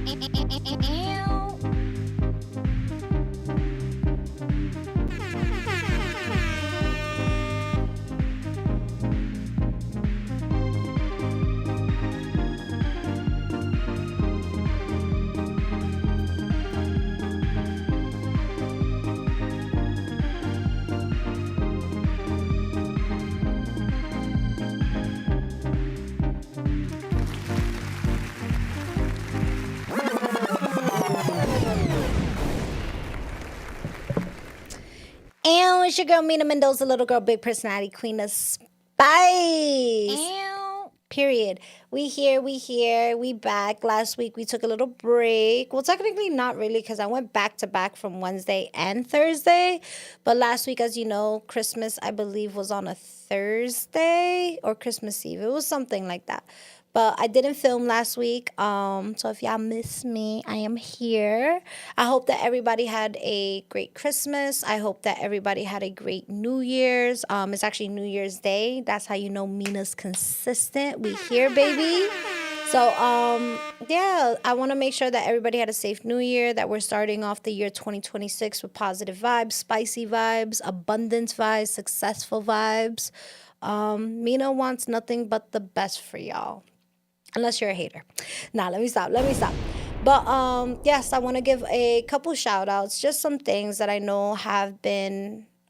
And it's your girl, Mina Mendoza, little girl, big personality, queen of spice. Period. We here, we back. Last week, we took a little break. Well, technically not really, because I went back to back from Wednesday and Thursday. But last week, as you know, Christmas, I believe, was on a Thursday or Christmas Eve. It was something like that. But I didn't film last week, so if y'all miss me, I am here. I hope that everybody had a great Christmas. I hope that everybody had a great New Year's. It's actually New Year's Day. That's how you know Mina's consistent. We here, baby. So, yeah, I want to make sure that everybody had a safe New Year, that we're starting off the year 2026 with positive vibes, spicy vibes, abundance vibes, successful vibes. Mina wants nothing but the best for y'all. Unless you're a hater. Nah, let me stop. But yes, I want to give a couple shout outs, just some things that I know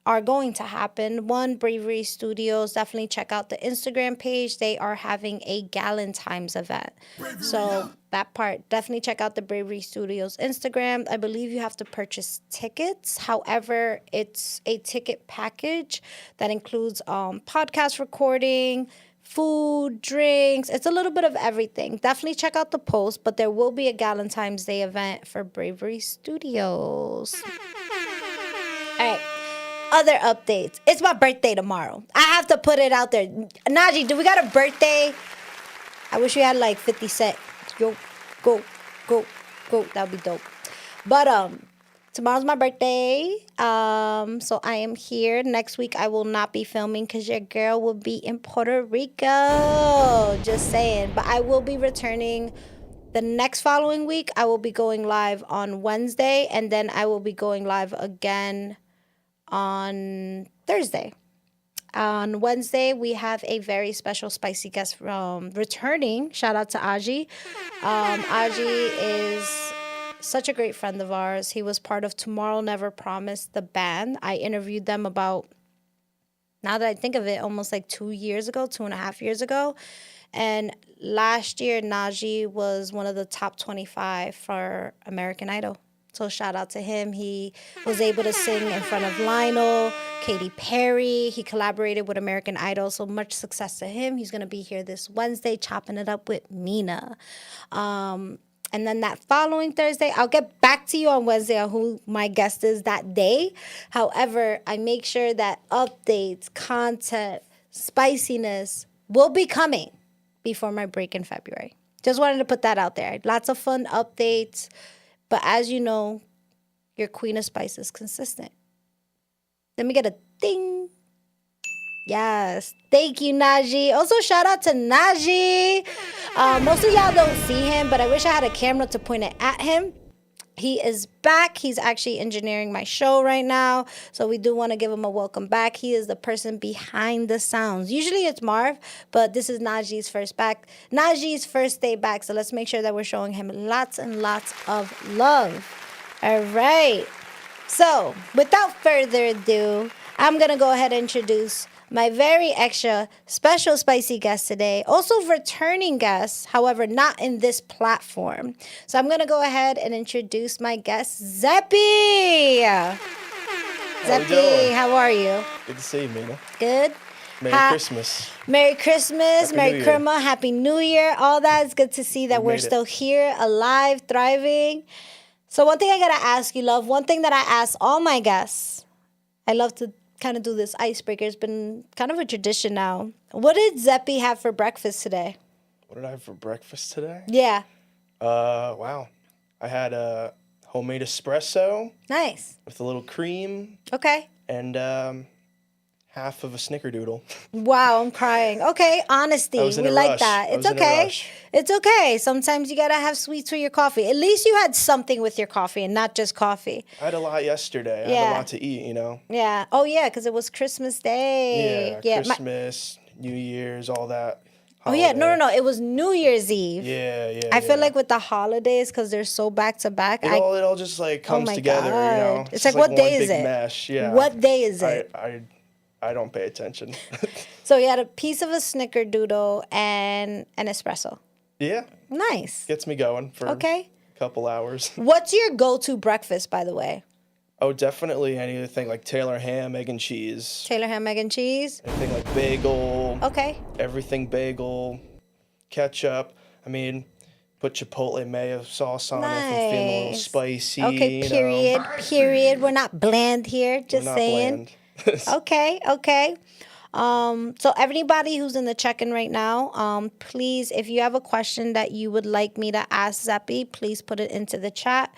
are going to happen. One, Bravery Studios. Definitely check out the Instagram page. They are having a Galentine's event. So that part, definitely check out the Bravery Studios Instagram. I believe you have to purchase tickets. However, it's a ticket package that includes podcast recording, food, drinks. It's a little bit of everything. Definitely check out the post, but there will be a Galentine's Day event for Bravery Studios. All right. Other updates. It's my birthday tomorrow. I have to put it out there. Najee, do we got a birthday? I wish we had like 50 Cent. Go. That would be dope. But tomorrow's my birthday, so I am here. Next week, I will not be filming because your girl will be in Puerto Rico. Just saying. But I will be returning the next following week. I will be going live on Wednesday, and then I will be going live again on Thursday. On Wednesday, we have a very special spicy guest returning. Shout out to Aji. Aji is such a great friend of ours. He was part of Tomorrow Never Promised, the band. I interviewed them about, now that I think of it, almost like 2.5 years ago. And last year, Najee was one of the top 25 for American Idol. So shout out to him. He was able to sing in front of Lionel, Katy Perry. He collaborated with American Idol. So much success to him. He's going to be here this Wednesday chopping it up with Mina. And then that following Thursday, I'll get back to you on Wednesday on who my guest is that day. However, I make sure that updates, content, spiciness will be coming before my break in February. Just wanted to put that out there. Lots of fun updates. But as you know, your queen of spice is consistent. Let me get a ding. Yes. Thank you, Najee. Also, shout out to Najee. Most of y'all don't see him, but I wish I had a camera to point it at him. He is back. He's actually engineering my show right now. So we do want to give him a welcome back. He is the person behind the sounds. Usually it's Marv, but this is Najee's first day back. So let's make sure that we're showing him lots and lots of love. All right. So without further ado, I'm going to go ahead and introduce my very extra special spicy guest today. Also returning guest, however, not in this platform. So I'm going to go ahead and introduce my guest, Zeppi. Zeppi, how are you? Good to see you, Mina. Good. Merry Christmas. Merry Christmas. Happy Merry New Year. Christmas. Happy New Year. All that. It's good to see that we're still here, alive, thriving. So one thing I got to ask you, love, one thing that I ask all my guests, I love to kind of do this icebreaker. It's been kind of a tradition now. What did Zeppi have for breakfast today? What did I have for breakfast today? Yeah. Wow. I had a homemade espresso. Nice. With a little cream. Okay. And half of a snickerdoodle. Wow, I'm crying. Okay, I honesty. was in We a like rush. that. I It's was in a okay. rush. It's okay. Sometimes you gotta have sweets with your coffee. At least you had something with your coffee and not just coffee. I had a lot yesterday. I had a Yeah. lot to eat, you know? Yeah. Oh yeah, because it was Christmas Day. Yeah, Yeah. Christmas, New Year's, all that. Oh yeah. No, no, Holiday. no. It was New Year's Eve. Yeah, yeah, I feel yeah. like with the holidays, because they're so back to back. It all just like Oh comes my together, you know? God. It's It's just like, like what day one is big it? mesh. Yeah. What day is I it? I don't pay attention. So you had a piece of a snickerdoodle and an espresso. Yeah, Nice. gets me going for Okay. a couple hours. What's your go-to breakfast, by the way? Oh, definitely anything like Taylor ham, egg and cheese. Taylor ham, egg, and cheese? Anything like bagel. Okay. Everything bagel, ketchup. I mean, put Chipotle mayo sauce on it if I'm feeling a little Nice. spicy. Okay, you period. know. Period. We're not bland here, We're just not saying. bland. Okay, okay. So everybody who's in the check-in right now, please, if you have a question that you would like me to ask Zeppi, please put it into the chat.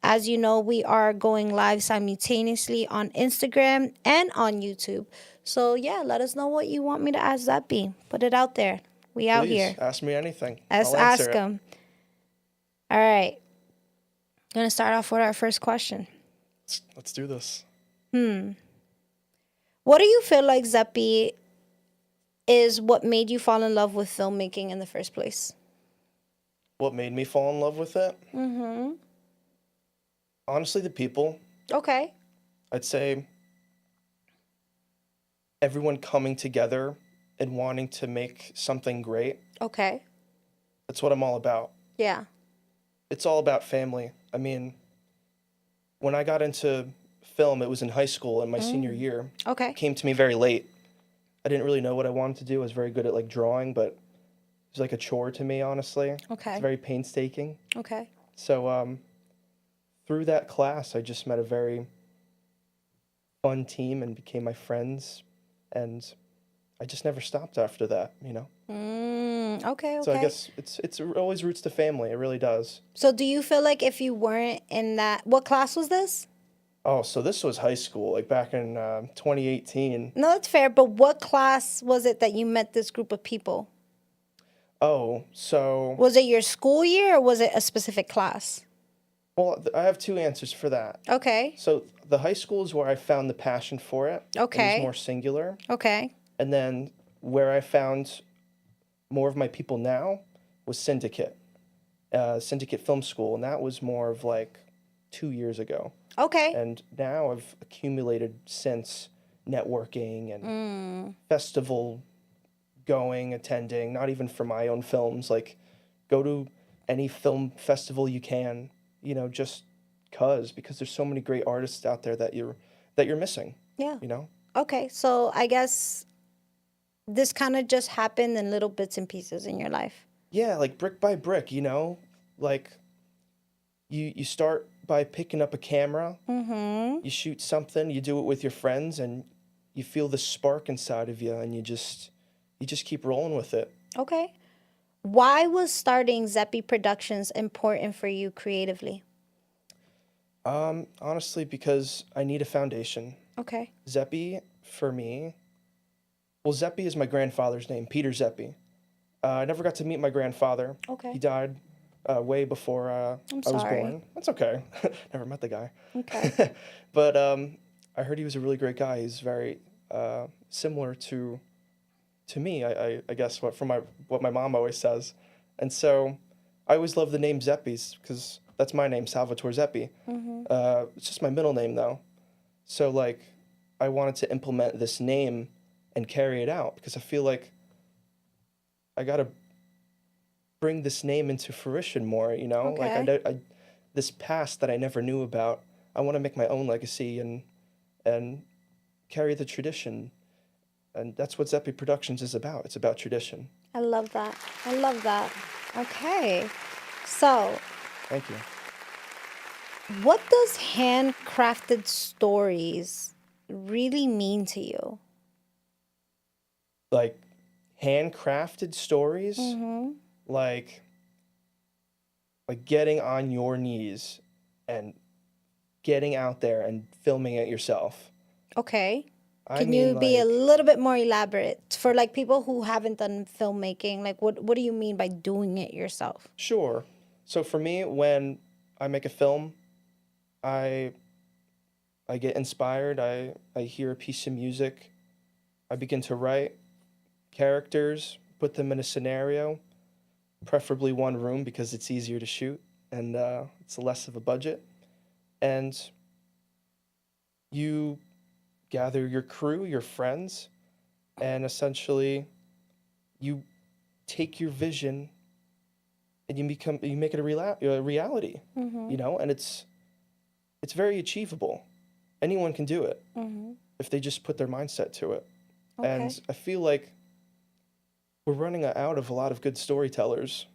As you know, we are going live simultaneously on Instagram and on YouTube. So yeah, let us know what you want me to ask Zeppi. Put it out there. We out Please, here. ask me anything. Let's I'll answer ask it. him. All right. I'm going to start off with our first question. Let's do this. What do you feel like, Zeppi, is what made you fall in love with filmmaking in the first place? What made me fall in love with it? Mm-hmm. Honestly, the people. Okay. I'd say everyone coming together and wanting to make something great. Okay. That's what I'm all about. Yeah. It's all about family. I mean, when I got into film, it was in high school in my senior year. Okay. It came to me very late. I didn't really know what I wanted to do. I was very good at like drawing, but it was like a chore to me, honestly. Okay. It's very painstaking. Okay. So through that class, I just met a very fun team and became my friends, and I just never stopped after that, you know? Okay, okay. So I guess it's always roots to family. It really does. So do you feel like if you weren't in that, what class was this? Oh, so this was high school, like back in 2018. No, that's fair, but what class was it that you met this group of people? Oh, so, Was it your school year or was it a specific class? well, I have two answers for that. Okay. So the high school is where I found the passion for it. It Okay. was more singular. Okay. And then where I found more of my people now was Syndicate, Syndicate Film School. And that was more of like 2 years ago. Okay. And now I've accumulated since networking and festival going, attending, not even for my own films. Like, go to any film festival you can, you know, just because there's so many great artists out there that you're missing, Yeah. you know? Okay. So I guess this kind of just happened in little bits and pieces in your life. Yeah, like brick by brick, you know? Like, you start by picking up a camera, you shoot something, you do it with your friends, and you feel the spark inside of you, and you just keep rolling with it. Okay. Why was starting Zeppi Productions important for you creatively? Honestly, because I need a foundation. Okay. Zeppi, for me, well, Zeppi is my grandfather's name, Peter Zeppi. I never got to meet my grandfather. Okay. He died way before I was sorry. born. That's okay. Never met the guy. Okay. But I heard he was a really great guy. He's very similar to me, I guess, what my mom always says. And so I always love the name Zeppi's because that's my name, Salvatore Zeppi. It's just my middle name, though. So, like, I wanted to implement this name and carry it out because I feel like I got to bring this name into fruition more, you know? Okay. Like, I this past that I never knew about, I want to make my own legacy and carry the tradition. And that's what Zeppi Productions is about. It's about tradition. I love that. I love that. Okay. So, Thank you. what does handcrafted stories really mean to you? Like, handcrafted stories, like getting on your knees and getting out there and filming it yourself. Okay. I Can mean, you be a like, little bit more elaborate for like people who haven't done filmmaking? Like what do you mean by doing it yourself? sure. So for me, when I make a film, I I get inspired. I hear a piece of music. I begin to write characters, put them in a scenario, preferably one room because it's easier to shoot and it's less of a budget. And you gather your crew, your friends, and essentially you take your vision and you make it a reality, Mm-hmm. and it's very achievable. Anyone can do it Mm-hmm. if they just put their mindset to it. Okay. And I feel like we're running out of a lot of good storytellers,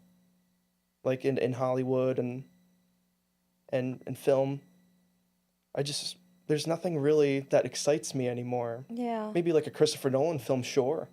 like in Hollywood and film. I just there's nothing really that excites me anymore. Yeah. Maybe like a Christopher Nolan film, sure.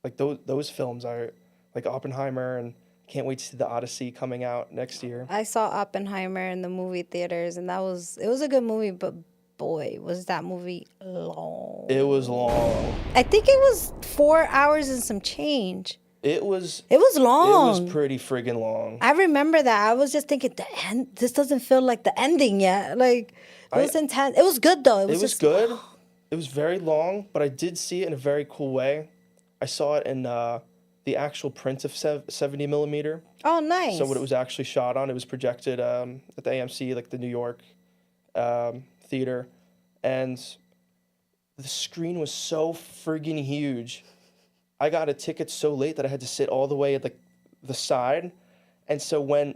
Like those films are like Oppenheimer, and can't wait to see the Odyssey coming out next year. I saw Oppenheimer in the movie theaters and it was a good movie, but boy, was that movie long. It was long. I think it was 4 hours and some change. It was It was it was long. pretty friggin' long. I remember that. I was just thinking, the end. This doesn't feel like the ending yet. Like it I was intense. It was good though. It was it was just good. It was very long, but I did see it in a very cool way. I saw it in the actual print of 70 millimeter. oh nice. So what it was actually shot on, it was projected at the AMC, like the New York theater, and the screen was so friggin' huge. I got a ticket so late that I had to sit all the way at the side, and so when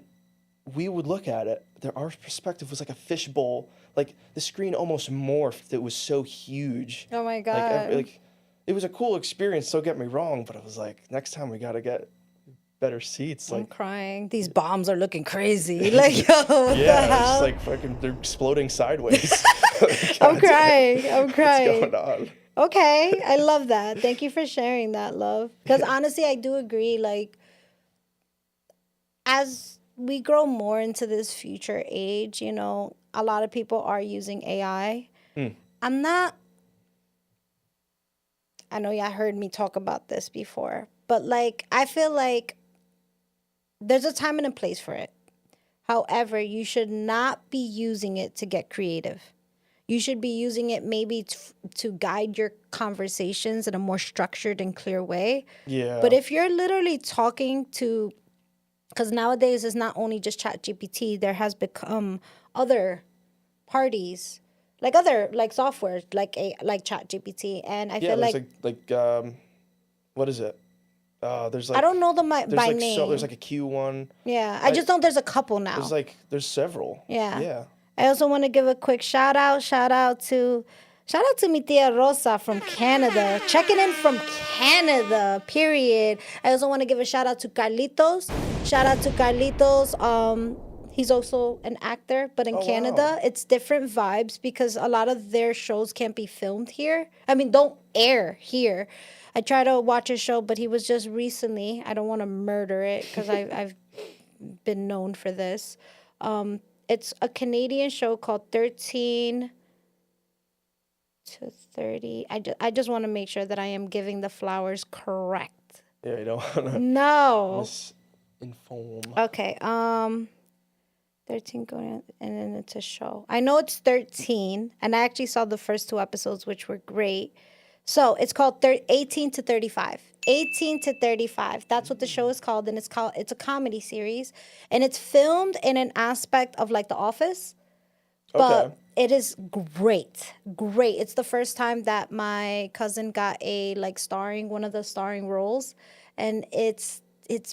we would look at it, our perspective was like a fishbowl. Like the screen almost morphed. It was so huge. Oh my Like, god. like it was a cool experience. Don't get me wrong, but it was like next time we gotta get better seats. I'm Like crying. These bombs are looking crazy. Like yo, what the yeah, it's hell? like fucking they're exploding sideways. Like, I'm goddamn, crying. I'm what's crying. going on? Okay, I love that. Thank you for sharing that, love. Because honestly, I do agree. Like, as we grow more into this future age, a lot of people are using AI. Hmm. I'm not, I know y'all heard me talk about this before, but like, I feel like there's a time and a place for it. However, you should not be using it to get creative. You should be using it maybe to guide your conversations in a more structured and clear way. Yeah. But if you're literally talking to, because nowadays it's not only just ChatGPT, there has become other parties, like other like software, like ChatGPT, and I yeah, feel there's like what is it? There's like I don't know them by there's like name. there's like a Q one. Yeah, I just know there's a couple now. There's several. Yeah. Yeah. I also want to give a quick shout out to mi tia Rosa from Canada, checking in from Canada, period. I also want to give a shout out to Carlitos. Shout out to Carlitos. He's also an actor, but in Oh, Canada, wow. it's different vibes because a lot of their shows can't be filmed here. I mean, don't air here. I try to watch a show, but he was just recently. I don't want to murder it because I've been known for this. It's a Canadian show called 13 to 30. I just want to make sure that I am giving the flowers correct. Yeah, you don't want to No. misinform. Okay. 13 going and then it's a show. I know it's 13 and I actually saw the first 2 episodes which were great. So, it's called 18 to 35. 18 to 35. That's what the show is called, and it's a comedy series, and it's filmed in an aspect of like The Office. But Okay. it is great. Great. It's the first time that my cousin got a like one of the starring roles, and it's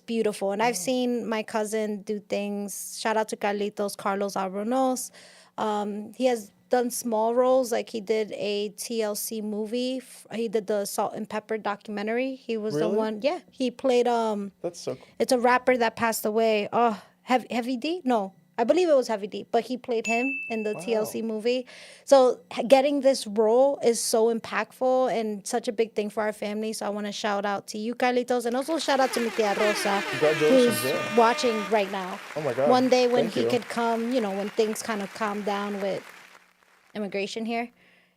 beautiful. And I've seen my cousin do things. Shout out to Carlos Abronos. He has done small roles, like he did a TLC movie. He did the Salt and Pepper documentary. He was the Really? one. Yeah, he played That's so cool. it's a rapper that passed away. Oh, Heavy D? No, I believe it was Heavy D, but he played him in the TLC movie. So getting this role is so impactful and such a big thing for our family. So I want to shout out to you, Carlitos, and also shout out to mi tia Rosa, Congratulations, who's yeah. watching right now. Oh my God. One day when Thank he you. could come, when things kind of calm down with immigration here,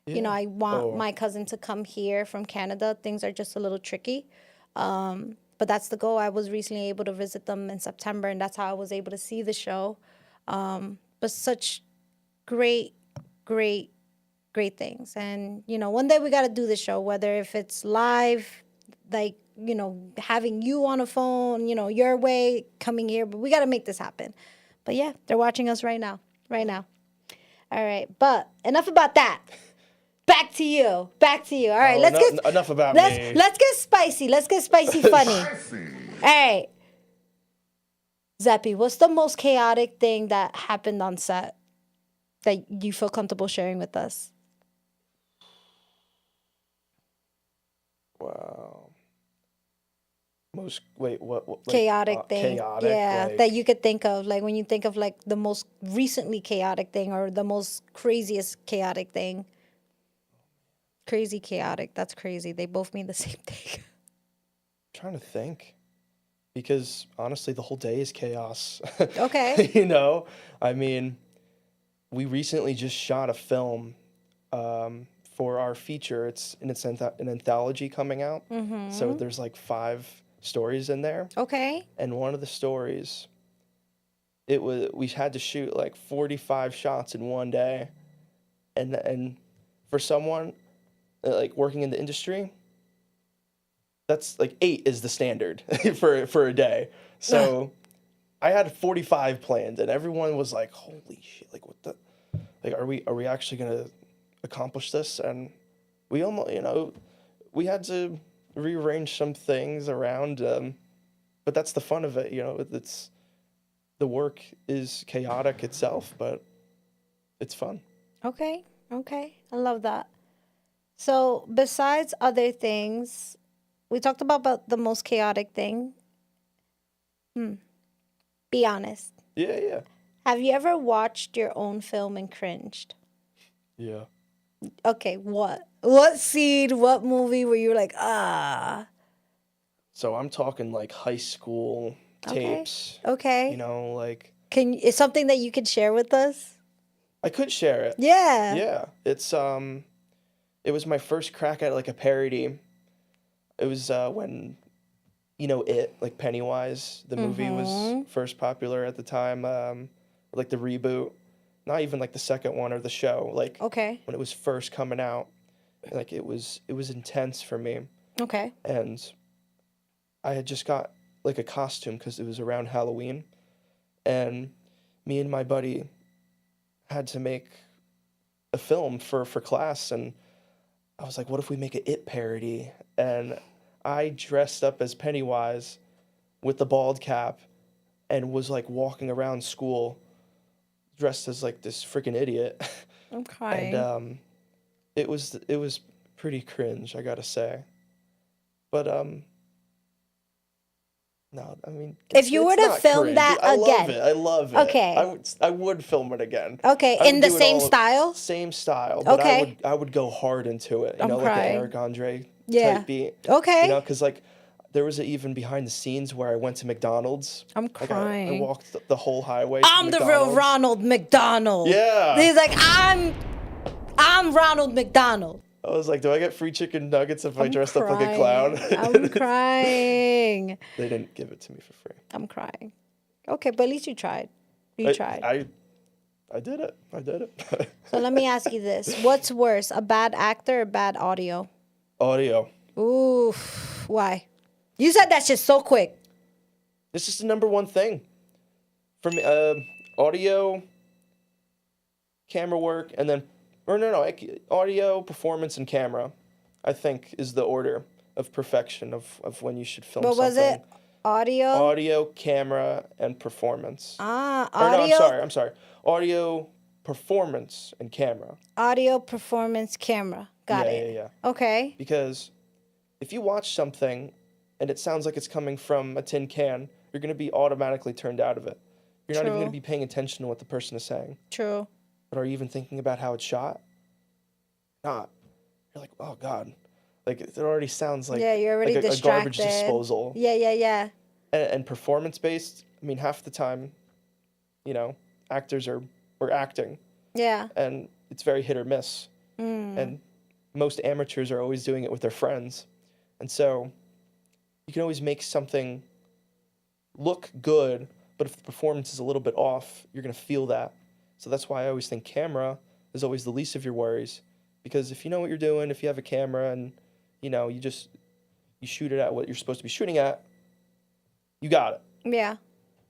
You know, Yeah. I want Oh. my cousin to come here from Canada. Things are just a little tricky. But that's the goal. I was recently able to visit them in September, and that's how I was able to see the show. But such great, great, great things. And, you know, one day we got to do the show, whether if it's live, like, you know, having you on a phone, you know, your way, coming here. But we got to make this happen. But yeah, they're watching us right now. Right now. All right. But enough about that. Back to you. Back to you. All right. Oh, enough about me. Let's get spicy. Let's get spicy funny. All right. Zeppi, what's the most chaotic thing that happened on set that you feel comfortable sharing with us? Wow. What like, Chaotic thing. chaotic, Yeah, like, that you could think of. Like when you think of like the most recently chaotic thing or the most craziest chaotic thing. Crazy chaotic. That's crazy. They both mean the same thing. I'm trying to think, because honestly the whole day is chaos. Okay. You know, I mean, we recently just shot a film for our feature. It's an anthology coming out. So there's like 5 stories in there. Okay. And one of the stories, we had to shoot like 45 shots in one day, and for someone like working in the industry, that's like 8 is the standard for a day. So I had 45 planned, and everyone was like, "Holy shit! Like, what the? Like, are we actually gonna accomplish this?" And we almost, you know, we had to rearrange some things around. But that's the fun of it, you know. It's the work is chaotic itself, but it's fun. Okay. Okay. I love that. So besides other things, we talked about the most chaotic thing. Be honest. Yeah. Have you ever watched your own film and cringed? Yeah. Okay, what? What scene, what movie were you like, ah? So I'm talking like high school tapes. Okay. You know, like It's something that you could share with us? I could share it. Yeah. Yeah. It was my first crack at like a parody. It was when, you know, like Pennywise, the movie was first popular at the time. Like the reboot, not even like the second one or the show. Like Okay. when it was first coming out, like it was intense for me. Okay. And I had just got like a costume because it was around Halloween, and me and my buddy had to make a film for class, and I was like, what if we make an It parody? And I dressed up as Pennywise with the bald cap and was like walking around school dressed as like this freaking idiot. I'm crying. And it was pretty cringe, I gotta say. But no, I mean, If you were it's to not film cringe. that I love again. it. I love it. Okay. I would film it again. Okay, I in would the do it same all- style? Same style, but Okay. I would go hard into it. You I'm know, like an crying. Eric Andre Yeah. type beat. Okay. You know, because like there was even behind the scenes where I went to McDonald's. I'm Like, I crying. walked the whole highway. to I'm the real McDonald's. Ronald McDonald. Yeah. He's like, I'm Ronald McDonald. I was like, do I get free chicken nuggets if I I'm dressed up like a crying. clown? I'm crying. They didn't give it to me for free. I'm crying. Okay, but at least you tried. You tried. I did it. I did it. So let me ask you this. What's worse, a bad actor or bad audio? Audio. Ooh, why? You said that shit so quick. This is the number one thing for me. Audio, camera work, and then, audio, performance, and camera, I think, is the order of perfection of when you should film What something. was it? Audio? Audio, camera, and performance. Audio. I'm sorry. Audio, performance, and camera. Audio, performance, camera. Got Yeah, it. yeah. Okay. Because if you watch something and it sounds like it's coming from a tin can, you're going to be automatically turned out of it. You're not even True. going to be paying attention to what the person is saying. True. But are you even thinking about how it's shot? Not. You're like, oh, God. Like, it already sounds like, Yeah, you're already like a distracted. garbage disposal. Yeah. And performance-based, I mean, half the time, you know, actors we're acting. Yeah. And it's very hit or miss. And most amateurs are always doing it with their friends. And so you can always make something look good, but if the performance is a little bit off, you're going to feel that. So that's why I always think camera is always the least of your worries. Because if you know what you're doing, if you have a camera and, you know, you shoot it at what you're supposed to be shooting at, you got it. Yeah.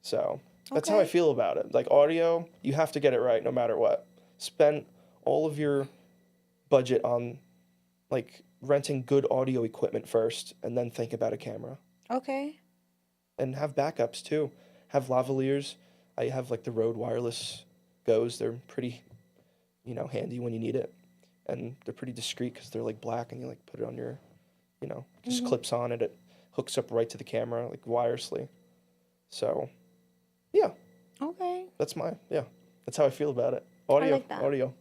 So that's how I feel about it. Like audio, you have to get it right no matter what. Spend all of your budget on like renting good audio equipment first and then think about a camera. Okay. And have backups too. Have lavaliers. I have like the Rode wireless Goes. They're pretty, you know, handy when you need it. And they're pretty discreet because they're like black and you like put it on your, you know, just clips on it. It hooks up right to the camera like wirelessly. So, yeah. Okay. That's how I feel about it. Audio. I like that. Audio.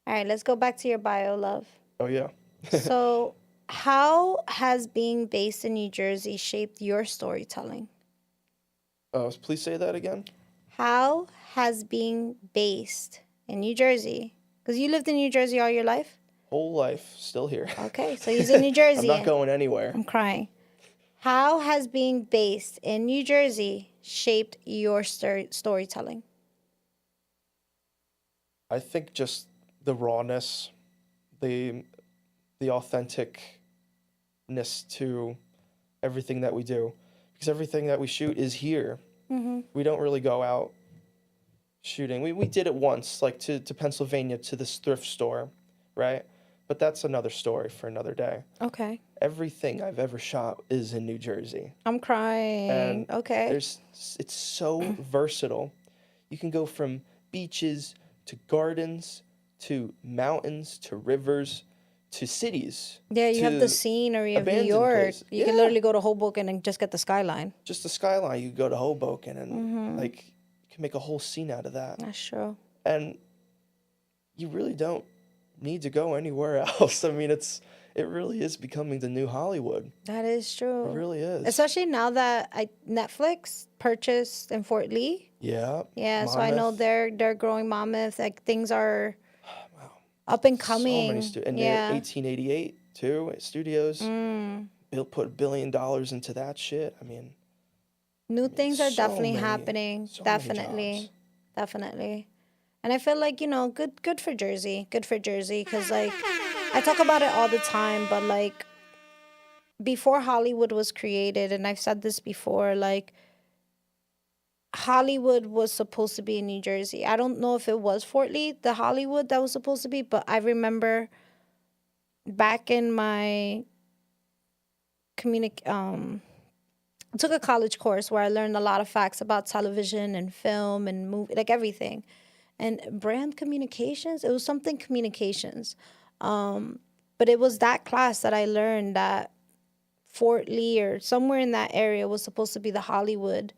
All right, let's go back to your bio, love. Oh, yeah. So, how has being based in New Jersey shaped your storytelling? Oh, please say that again. How has being based in New Jersey, because you lived in New Jersey all your life? Whole life, still here. Okay, so he's in New Jersey. I'm not going anywhere. I'm crying. How has being based in New Jersey shaped your storytelling? I think just the rawness, the authenticness to everything that we do. Because everything that we shoot is here. Mm-hmm. We don't really go out shooting. We did it once, like to Pennsylvania, to this thrift store, right? But that's another story for another day. Okay. Everything I've ever shot is in New Jersey. I'm crying. And okay. It's so versatile. You can go from beaches to gardens to mountains to rivers to cities. Yeah, you have the scenery of New York. You can literally go to Hoboken and just get the skyline. Just the skyline. You go to Hoboken and like you can make a whole scene out of that. That's true. And you really don't need to go anywhere else. I mean, it really is becoming the new Hollywood. That is true. It really is. Especially now that Netflix purchased in Fort Lee. Yeah. Yeah, Monmouth. so I know they're growing Monmouth. Like things are up and coming. So many they're 1888 too. Studios put $1 billion into that shit. I mean, new things are definitely happening. Definitely. And I feel like, you know, good for Jersey. Good for Jersey. Because, like, I talk about it all the time. But, like, before Hollywood was created, and I've said this before, like, Hollywood was supposed to be in New Jersey. I don't know if it was Fort Lee, the Hollywood that was supposed to be. But I remember back in my I took a college course where I learned a lot of facts about television and film and movie, like everything. And brand communications, it was something communications. But it was that class that I learned that Fort Lee or somewhere in that area was supposed to be the Hollywood.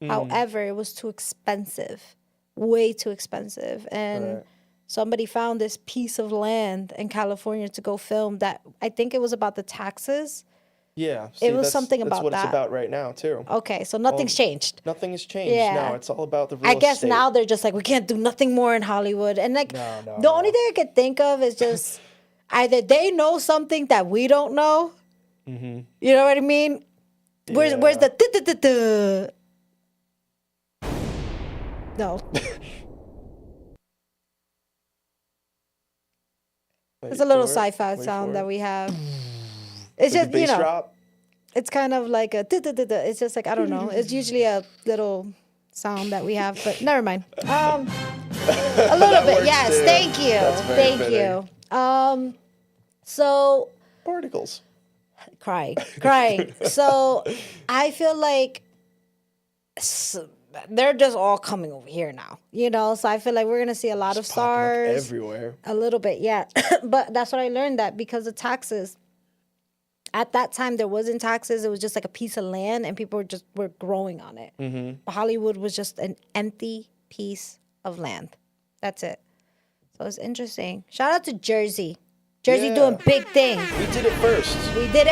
However, it was too expensive, way too expensive. And somebody found this piece of land in California to go film that I think it was about the taxes. Yeah. It was something about that's what that. It's about right now, too. Okay, so nothing's changed. Nothing has changed. Yeah. No, it's all about the real I guess estate. now they're just like, we can't do nothing more in Hollywood. And like, No, the only thing I could think of is just either they know something that we don't know. Mm-hmm. You know what I mean? Where's the No. It's a little sci-fi sound that we have. It's like just, you know, drop. It's kind of like a it's just like, I don't know. It's usually a little sound that we have, but never mind. A little bit. Yes, too. Thank you. Thank you. So Particles. Crying. So I feel like they're just all coming over here now, you know? So I feel like we're going to see a lot of stars. Everywhere. A little bit, yeah. But that's what I learned, that because of taxes, at that time there wasn't taxes. It was just like a piece of land and people were growing on it. Mm-hmm. But Hollywood was just an empty piece of land. That's it. So it's interesting. Shout out to Jersey. Jersey doing big things. We did it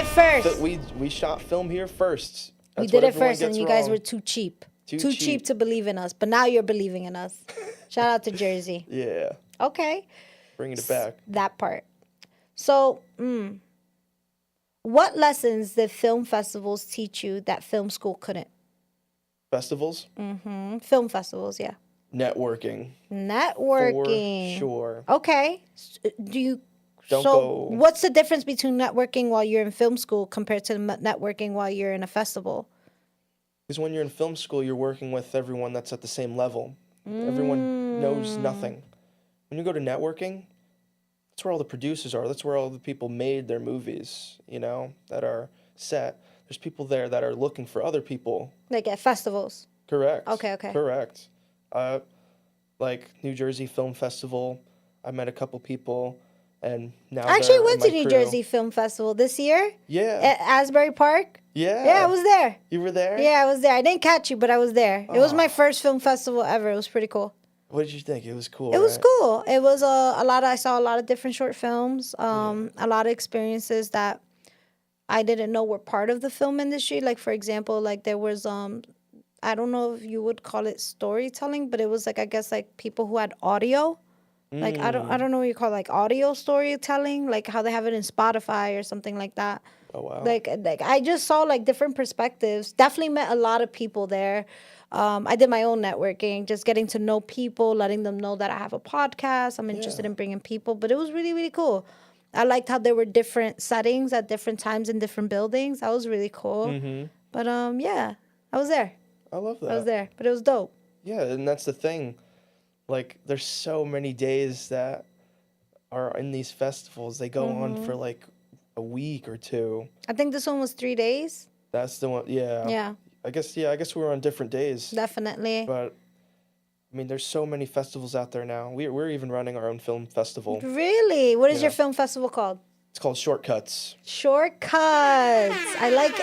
first. We shot film here first. That's we did it first, and you guys wrong. were too cheap. Too cheap to believe in us. But now you're believing in us. Shout out to Jersey. Yeah. Okay. Bringing it back. That part. So, what lessons did film festivals teach you that film school couldn't? Festivals? Film festivals, yeah. Networking. Networking. For sure. Okay. Do you... Don't so, go... what's the difference between networking while you're in film school compared to networking while you're in a festival? Because when you're in film school, you're working with everyone that's at the same level. Everyone knows nothing. When you go to networking, that's where all the producers are. That's where all the people made their movies, you know, that are set. There's people there that are looking for other people. Like at festivals? Correct. Okay. Correct. Like New Jersey Film Festival, I met a couple people, and now I actually they're went in to my New crew. Jersey Film Festival this year. Yeah. At Asbury Park. Yeah. Yeah, I was there. You were there? Yeah, I was there. I didn't catch you, but I was there. It was my first film festival ever. It was pretty cool. What did you think? It was cool. It was cool. It was a lot. I saw a lot of different short films. A lot of experiences that I didn't know were part of the film industry. Like for example, like there was I don't know if you would call it storytelling, but it was like I guess like people who had audio. Like I don't know what you call it, like audio storytelling, like how they have it in Spotify or something like that. Oh wow. Like I just saw like different perspectives. Definitely met a lot of people there. I did my own networking, just getting to know people, letting them know that I have a podcast. I'm interested in bringing people, but it was really, really cool. I liked how there were different settings at different times in different buildings. That was really cool. But yeah, I was there. I love that. I was there, but it was dope. Yeah, and that's the thing. Like, there's so many days that are in these festivals. They go on for like a week or two. I think this one was 3 days. That's the one. Yeah. Yeah. I guess we were on different days. Definitely. But I mean, there's so many festivals out there now. We're even running our own film festival. Really? What is your film festival called? It's called Shortcuts. Shortcuts. I like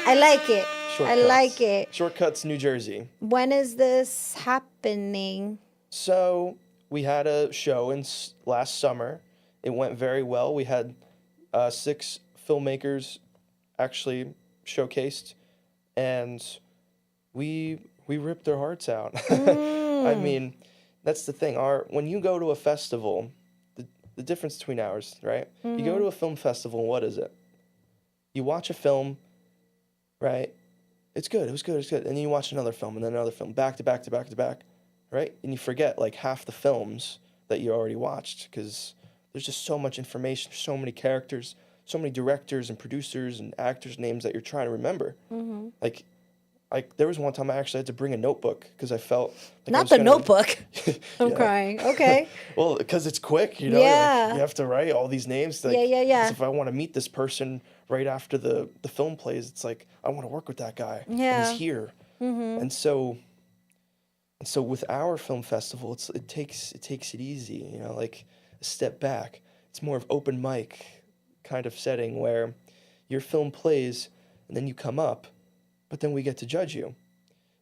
it. Shortcuts. I like it. Shortcuts, New Jersey. When is this happening? So we had a show last summer. It went very well. We had 6 filmmakers actually showcased, and we ripped their hearts out. I mean, that's the thing. When you go to a festival, the difference between ours, right? You go to a film festival, what is it? You watch a film, right? It's good. It was good. It's good. And then you watch another film, and then another film, back to back to back to back, right? And you forget like half the films that you already watched because there's just so much information, so many characters, so many directors and producers and actors' names that you're trying to remember. Like there was one time I actually had to bring a notebook because I felt like Not the Notebook. I'm Yeah. crying. Okay. Well, because it's quick, you know. Yeah. Like, you have to write all these names. Like, Yeah. 'cause if I want to meet this person right after the film plays, it's like I want to work with that guy. Yeah. And he's here. And so with our film festival, it takes it easy, you know, like a step back. It's more of open mic kind of setting where your film plays and then you come up, but then we get to judge you.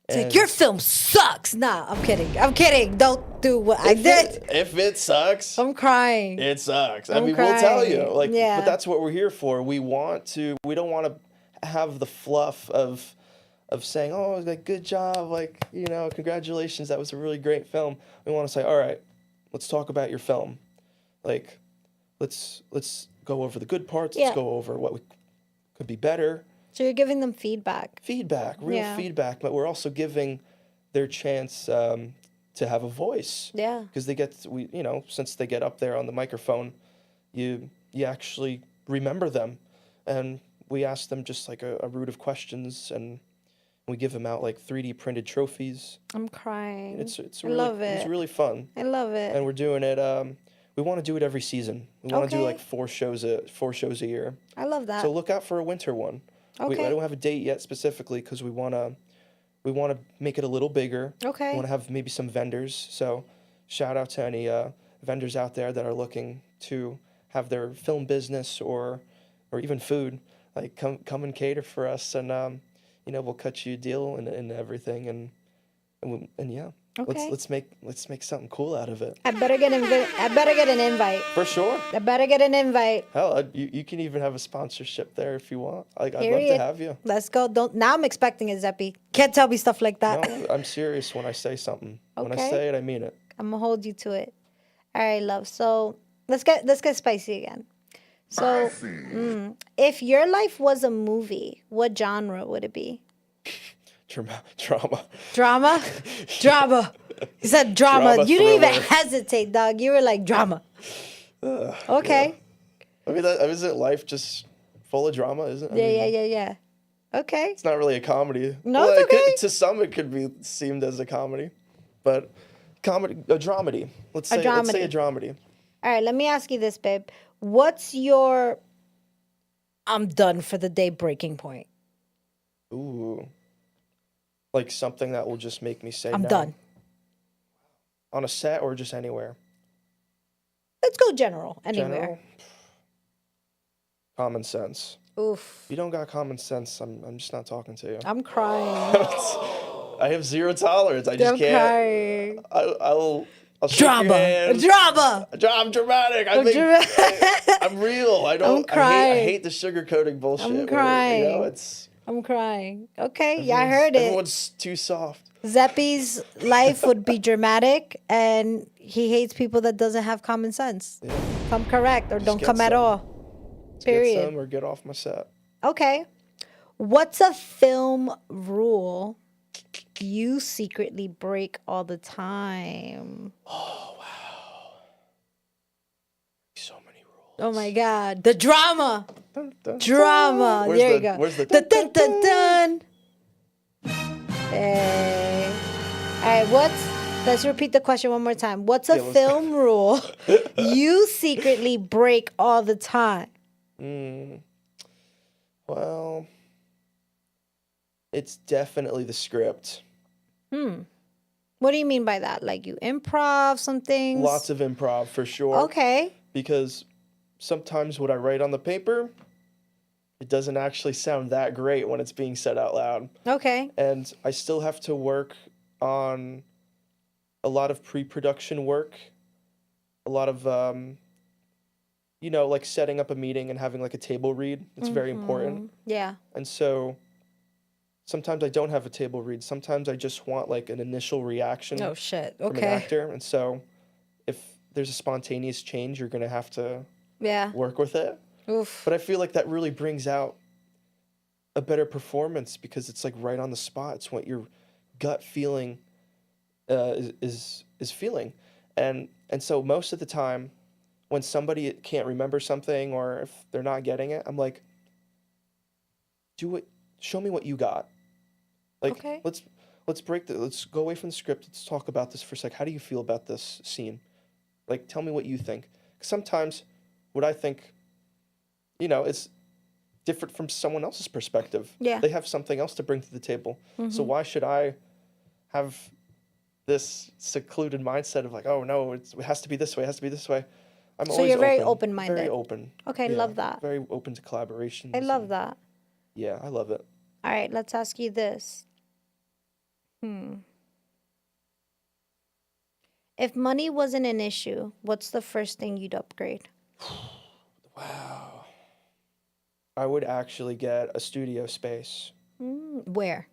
It's like, your film sucks. Nah, I'm kidding. Don't do what I did. If it sucks, I'm crying. it sucks. I'm We'll tell you. crying. Like, Yeah. but that's what we're here for. We don't want to have the fluff of saying, oh, like, good job, like, you know, congratulations, that was a really great film. We want to say, all right, let's talk about your film. Like, let's go over the good parts. Yeah. Let's go over what could be better. So you're giving them feedback. Real feedback, but we're also giving their chance to have a voice. Yeah. Because since they get up there on the microphone, you actually remember them, and we ask them just like a root of questions, and we give them out like 3D printed trophies. I'm crying. It's I really, love it. It's really fun. I love it. And we're doing it. We want to do it every season. We want to do Okay. like 4 shows a year. I love that. So look out for a winter one. Okay. I don't have a date yet specifically because we want to make it a little bigger. Okay. We want to have maybe some vendors. So shout out to any vendors out there that are looking to have their film business or even food. Like come and cater for us, and we'll cut you a deal and everything, and yeah. Okay. Let's make something cool out of it. I better get an invite. For sure. I better get an invite. Hell, you can even have a sponsorship there if you want. I'd love Period. to have you. Let's go. Now I'm expecting it, Zeppi. Can't tell me stuff like that. No, I'm serious when I say something. When I Okay. say it, I mean it. I'm gonna hold you to it. All right, love. So let's get spicy again. So, if your life was a movie, what genre would it be? Drama. Drama? Drama. You said drama. Drama You didn't even thriller. hesitate, dog. You were like drama. Okay. I mean, isn't life just full of drama? Isn't? I mean, Yeah. Okay. It's not really a comedy. No, it's okay. To some, it could be seemed as a comedy, but a dramedy. Let's say a dramedy. All right, let me ask you this, babe. What's your I'm done for the day breaking point? Ooh, like something that will just make me say I'm no. done. On a set or just anywhere? Let's go general. Anywhere. General? Common sense. Oof. If you don't got common sense, I'm just not talking to you. I'm crying. I have zero tolerance. I just I'm can't. crying. I'll shake your hand. Drama. I'm dramatic. I'm real. I'm crying. I hate the sugarcoating bullshit. I'm crying. I'm crying. Okay, yeah, I heard it. Everyone's too soft. Zeppi's life would be dramatic, and he hates people that doesn't have common sense. Yeah. Come correct or don't come at all. Period. Get some or get off my set. Okay. What's a film rule you secretly break all the time? Oh, wow. So many rules. Oh, my God. The drama. Dun, dun, Drama. dun. There you go. Where's the dun, dun, dun, dun. Hey. All right, let's repeat the question one more time. What's a film rule you secretly break all the time? Well, it's definitely the script. What do you mean by that? Like you improv some things? Lots of improv for sure. Okay. Because sometimes what I write on the paper, it doesn't actually sound that great when it's being said out loud. Okay. And I still have to work on a lot of pre-production work, a lot of, like setting up a meeting and having like a table read. It's very important. Yeah. And so sometimes I don't have a table read. Sometimes I just want like an initial reaction Oh, shit. from an actor. And so if there's a spontaneous change, you're going to have to work with it. Oof. But I feel like that really brings out a better performance because it's like right on the spot. It's what your gut feeling is feeling. And so most of the time when somebody can't remember something or if they're not getting it, I'm like, show me what you got. Like, okay. let's go away from the script. Let's talk about this for a sec. How do you feel about this scene? Like, tell me what you think. 'Cause sometimes what I think, it's different from someone else's perspective. Yeah. They have something else to bring to the table. So why should I have this secluded mindset of like, oh no, it has to be this way, it has to be this way. I'm always you're very open-minded. Very open. Okay, love that. Very open to collaborations. I love that. Yeah, I love it. All right, let's ask you this. If money wasn't an issue, what's the first thing you'd upgrade? Wow. I would actually get a studio space. Where?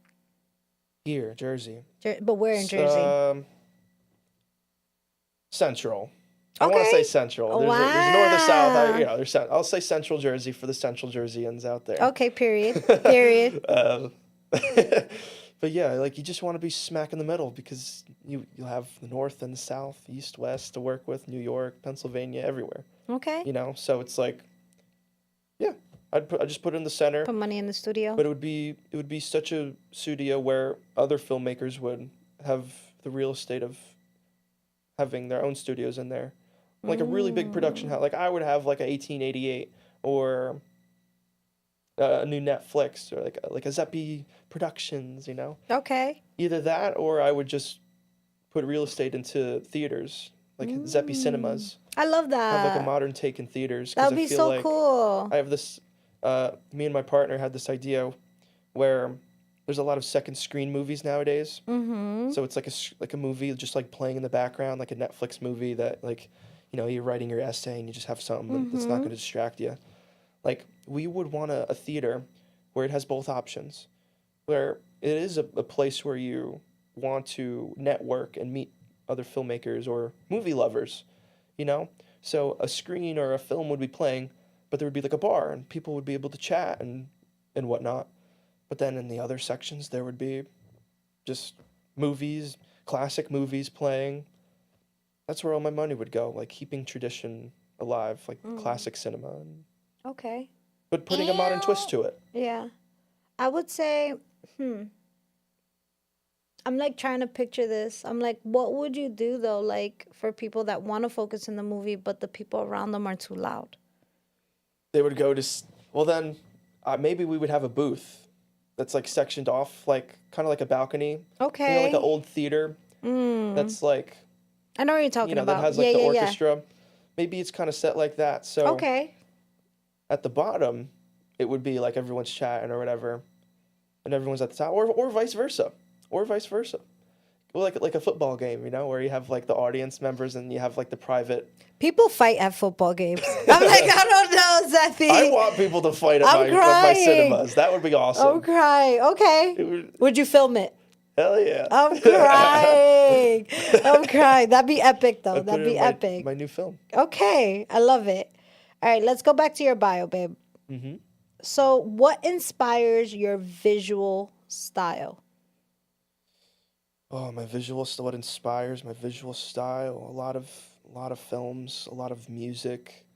Here, Jersey. But where in Jersey? Central. I want to say Central. There's north or south. I'll say Central Jersey for the Central Jerseyans out there. Okay, period. Period. But yeah, like you just want to be smack in the middle because you'll have the north and the south, east, west to work with, New York, Pennsylvania, everywhere. Okay. So it's like, yeah, I just put it in the center. Put money in the studio. But it would be such a studio where other filmmakers would have the real estate of having their own studios in there. Like a really big production house. Like I would have like a 1888 or a new Netflix or like a Zeppi Productions, Okay. Either that or I would just put real estate into theaters, like Zeppi Cinemas. I love that. Have like a modern take in theaters. That would be so cool. I have this, me and my partner had this idea where there's a lot of second screen movies nowadays. So it's like a movie just like playing in the background, like a Netflix movie that like, you're writing your essay and you just have something that's not going to distract you. Like we would want a theater where it has both options, where it is a place where you want to network and meet other filmmakers or movie lovers, So a screen or a film would be playing, but there would be like a bar and people would be able to chat and whatnot. But then in the other sections, there would be just movies, classic movies playing. That's where all my money would go, like keeping tradition alive, like classic cinema, Okay. but putting a modern twist to it. Yeah. I would say, I'm like trying to picture this. I'm like, what would you do though, like for people that want to focus in the movie, but the people around them are too loud? They would go to, well then, maybe we would have a booth that's like sectioned off, like kind of like a balcony. Okay. You know, like an old theater that's like, I know what you're talking you know, about. that has like the orchestra. Maybe it's kind of set like that. So Okay. at the bottom, it would be like everyone's chatting or whatever, and everyone's at the top, or vice versa, or vice versa. Well, like a football game, you know, where you have like the audience members and you have like the private. People fight at football games. I'm like, I don't know, Zeppi. I want people to fight at I'm my crying. cinemas. That would be awesome. I'm crying. Okay. Would you film it? Hell yeah. I'm crying. I'm crying. That'd be epic, though. I'd put That'd it be in epic. My new film. Okay. I love it. All right. Let's go back to your bio, babe. Mm-hmm. So, what inspires your visual style? Oh, my visual style. What inspires my visual style? A lot of films, a lot of music.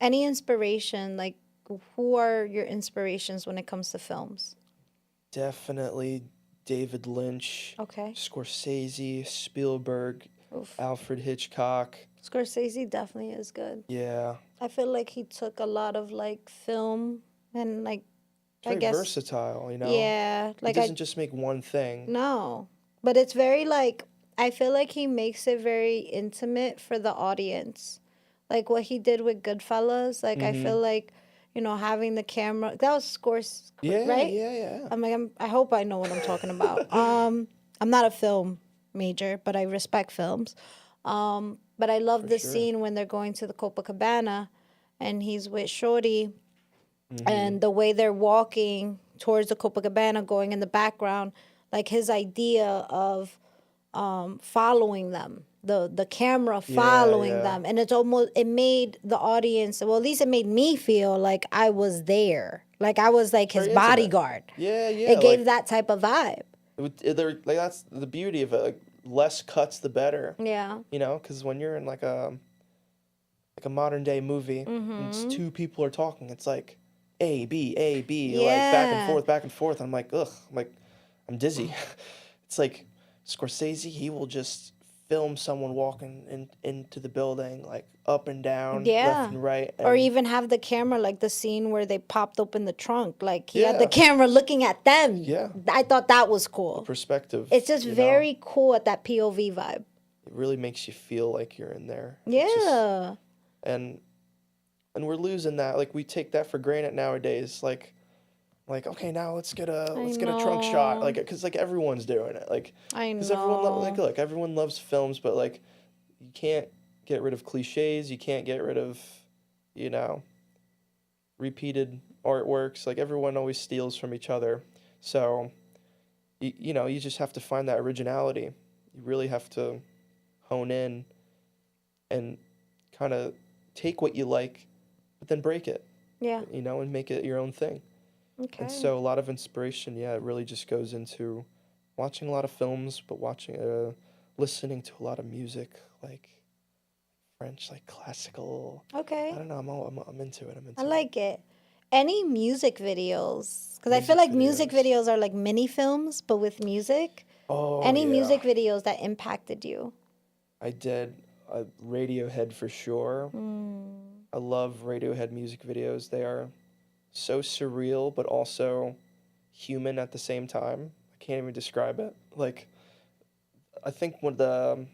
Any inspiration? Like, who are your inspirations when it comes to films? Definitely David Lynch. Okay. Scorsese, Spielberg, Oof. Alfred Hitchcock. Scorsese definitely is good. Yeah. I feel like he took a lot of like film and like Very I guess versatile, you know? yeah, like He doesn't just make one thing. no, but it's very like I feel like he makes it very intimate for the audience, like what he did with Goodfellas. Like I feel like having the camera that was Scores, Yeah, right? yeah. I'm like I hope I know what I'm talking about. I'm not a film major, but I respect films. But I love the scene when they're going to the Copacabana and he's with Shorty and the way they're walking towards the Copacabana going in the background, like his idea of following them, the camera following them. And it made the audience, well, at least it made me feel like I was there. Like I was like his bodyguard. Yeah. It gave that type of vibe. Like that's the beauty of it. Like, less cuts, the better. Yeah. You know, because when you're in like a modern day movie, and it's two people are talking. It's like A B, like back and forth. I'm like, ugh. I'm dizzy. It's like Scorsese. He will just film someone walking into the building, like up and down, left and right, or even have the camera, like the scene where they popped open the trunk. Like he had the camera looking at them. Yeah, I thought that was cool. the perspective. It's just very cool at that POV vibe. It really makes you feel like you're in there. Yeah. And we're losing that. Like we take that for granted nowadays. Like okay, now let's get a trunk shot. Like because like everyone's doing it. Like I know. because everyone look, everyone loves films, but like you can't get rid of cliches. You can't get rid of repeated artworks. Like everyone always steals from each other. So you just have to find that originality. You really have to hone in and kind of take what you like, but then break it. Yeah. And make it your own thing. Okay. And so a lot of inspiration, it really just goes into watching a lot of films, but listening to a lot of music, like French, like classical. Okay. I don't know. I'm into it. I like it. Any music videos? Because I feel like music videos are like mini films, but with music. Oh, Any music videos that impacted you? I did. Radiohead for sure. I love Radiohead music videos. They are so surreal, but also human at the same time. I can't even describe it. Like, I think when the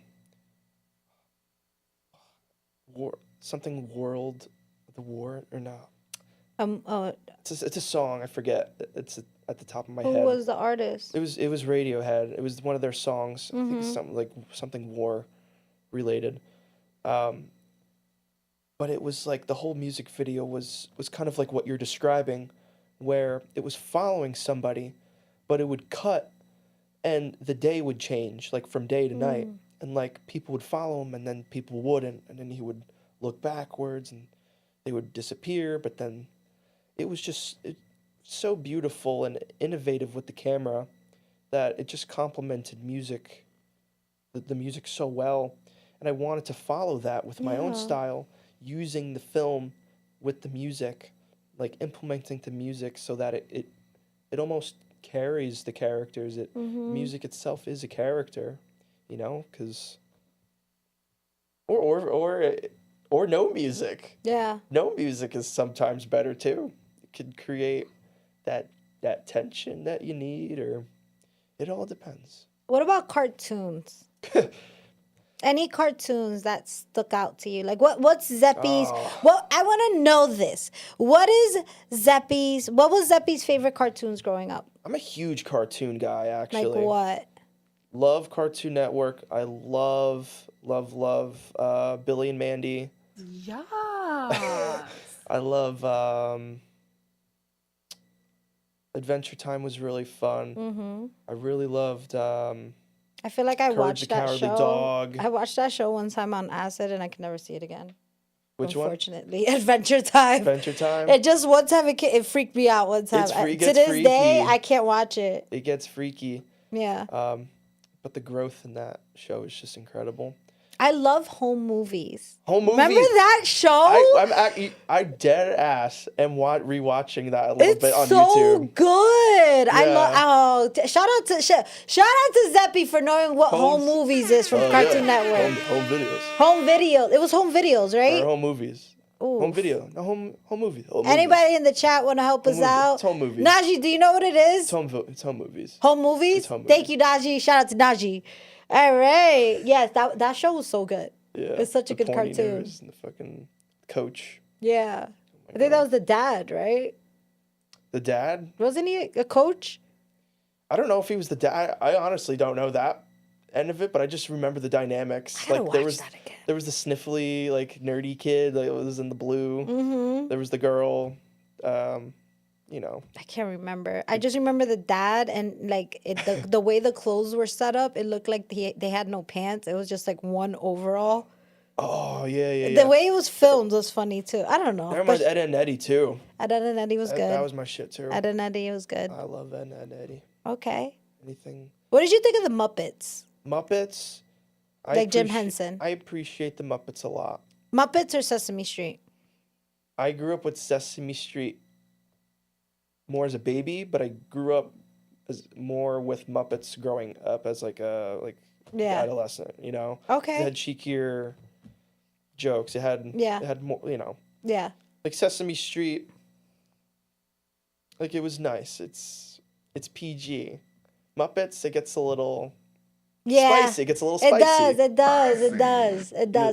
it's a song. I forget. It's at the top of my head. Who was the artist? It was Radiohead. It was one of their songs. I think it's something war related. But it was like the whole music video was kind of like what you're describing, where it was following somebody, but it would cut and the day would change, like from day to night. And like people would follow him and then people wouldn't. And then he would look backwards and they would disappear, but then it was just so beautiful and innovative with the camera that it just complemented the music so well. And I wanted to follow that with my own Yeah. style, using the film with the music, like implementing the music so that it almost carries the characters. Music itself is a character, you know, because or no music. Yeah. No music is sometimes better too. It could create that tension that you need, or it all depends. What about cartoons? Any cartoons that stuck out to you? Like what's Zeppi's? Oh. Well, I want to know this. What was Zeppi's favorite cartoons growing up? I'm a huge cartoon guy, Like actually. what? Love Cartoon Network. I love Billy and Mandy. Yeah. I love Adventure Time was really fun. I really loved I feel like I Courage watched the that Cowardly show. Dog. I watched that show one time on acid, and I can never see it again. Which one? Unfortunately, Adventure Time. Adventure Time. It just one time it freaked me out. One time, It to gets this freaky. day, I can't watch it. It gets freaky. Yeah, But the growth in that show is just incredible. I love home movies. Home movies. Remember that show? I dead ass am rewatching that a little bit on It's so YouTube. good. I Yeah. love. Shout out to Zeppi for knowing what home movies is from Cartoon Network. Home videos. Home videos. It was home videos, Or right? home movies. Ooh. Home video. No, home movie. Home Anybody in the chat want to help us movie. out? It's home movies. Najee, do you know what it is? It's home movies. Home movies? It's home Thank you, Najee. Shout out to Najee. All right. Yes, that show was so good. Yeah. It's such a the good pointy cartoon. nose and the fucking coach. Yeah. I think that was the dad, right? The dad? Wasn't he a coach? I don't know if he was the dad. I honestly don't know that end of it, but I just remember the dynamics. I gotta there watch was that again. there was the sniffly, like nerdy kid that was in the blue. Mm-hmm. There was the girl. You know. I can't remember. I just remember the dad and like the way the clothes were set up. It looked like they had no pants. It was just like one overall. Oh yeah. The way it was filmed was funny too. I don't know. I remember Ed and Eddie too. Ed and Eddie was good. That was my shit too. Ed and Eddie was good. I love Ed and Eddie. Okay. Anything. What did you think of the Muppets? Muppets. Like Jim Henson. I appreciate the Muppets a lot. Muppets or Sesame Street? I grew up with Sesame Street more as a baby, but I grew up more with Muppets growing up as like a adolescent, you know. Okay. It had cheekier jokes. It had more, you know. Yeah. Like Sesame Street. Like it was nice. It's PG. Muppets, it gets a little spicy. It gets a little spicy. It does.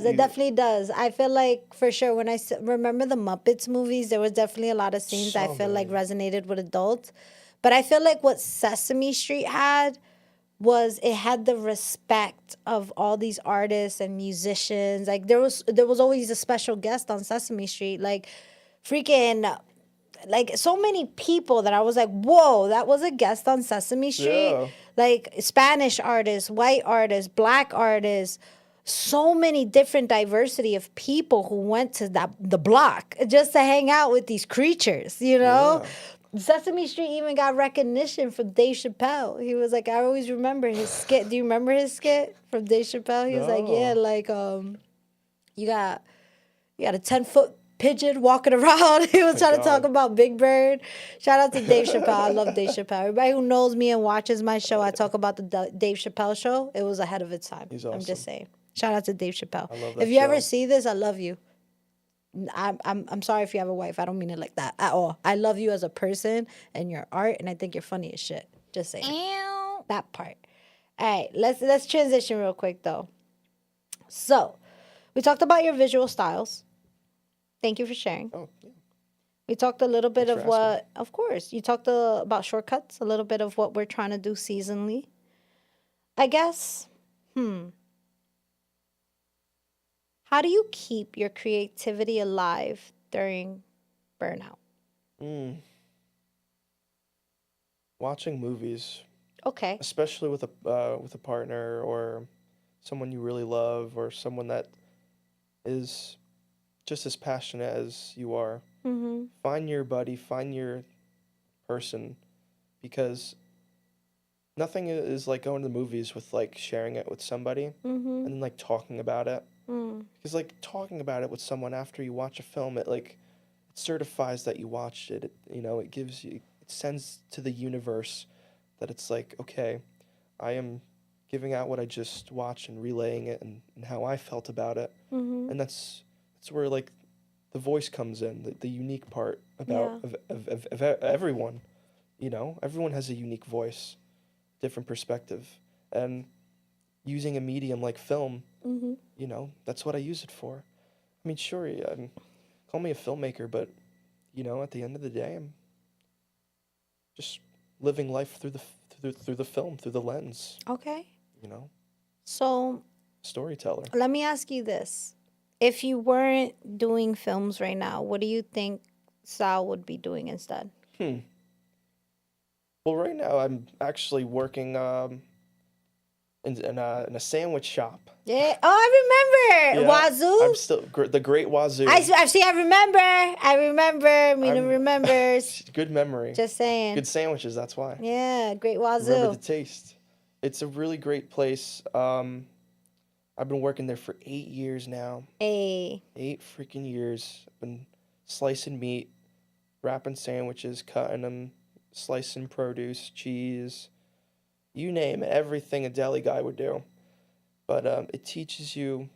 It definitely does. I feel like, for sure, when I remember the Muppets movies, there was definitely a lot of scenes I feel like resonated with adults. But I feel like what Sesame Street had was it had the respect of all these artists and musicians. Like there was always a special guest on Sesame Street. Like freaking... Like so many people that I was like, whoa, that was a guest on Sesame Street. Yeah. Like Spanish artists, white artists, black artists, so many different diversity of people who went to the block just to hang out with these creatures, you know? Yeah. Sesame Street even got recognition from Dave Chappelle. He was like, I always remember his skit. Do you remember his skit from Dave Chappelle? He was like, yeah, like you got a 10-foot pigeon walking around. He was trying to talk about Big Bird. Shout out to Dave Chappelle. I love Dave Chappelle. Everybody who knows me and watches my show, I talk about the Dave Chappelle show. It was ahead of its time. He's awesome. I'm just saying. Shout out to Dave Chappelle. I love that if you show. ever see this, I love you. I'm sorry if you have a wife. I don't mean it like that at all. I love you as a person and your art, and I think you're funny as shit. Just saying. That part. All right, let's transition real quick though. So, we talked about your visual styles. Thank you for sharing. Oh, yeah. We talked a little bit Thanks of for asking. of course, you talked about shortcuts, a little bit of what we're trying to do seasonally. I guess, how do you keep your creativity alive during burnout? Watching movies, Okay. especially with a partner or someone you really love or someone that is just as passionate as you are. Mm-hmm. Find your buddy, find your person, because nothing is like going to the movies with like sharing it with somebody Mm-hmm. and then like talking about it. Mm. Because like talking about it with someone after you watch a film, it like it certifies that you watched it. It gives you, it sends to the universe that it's like, okay, I am giving out what I just watched and relaying it and how I felt about it. Mm-hmm. And that's where like the voice comes in, the unique part about Yeah. of everyone. Everyone has a unique voice, different perspective, and using a medium like film, Mm-hmm. that's what I use it for. I mean, sure, yeah, call me a filmmaker, but at the end of the day, I'm just living life through the film, through the lens. Okay. You know, So storyteller. let me ask you this. If you weren't doing films right now, what do you think Sal would be doing instead? Well, right now I'm actually working in a sandwich shop. Yeah. Oh, I remember. Yeah, Wazoo. I'm still the Great Wazoo. I see. I remember. I remember. Mina I'm- remembers. Good memory. Just saying. Good sandwiches. That's why. Yeah. Great Wazoo. Remember the taste. It's a really great place. I've been working there for 8 years now. Hey. 8 freaking years. I've been slicing meat, wrapping sandwiches, cutting them, slicing produce, cheese, you name it, everything a deli guy would do. But it teaches you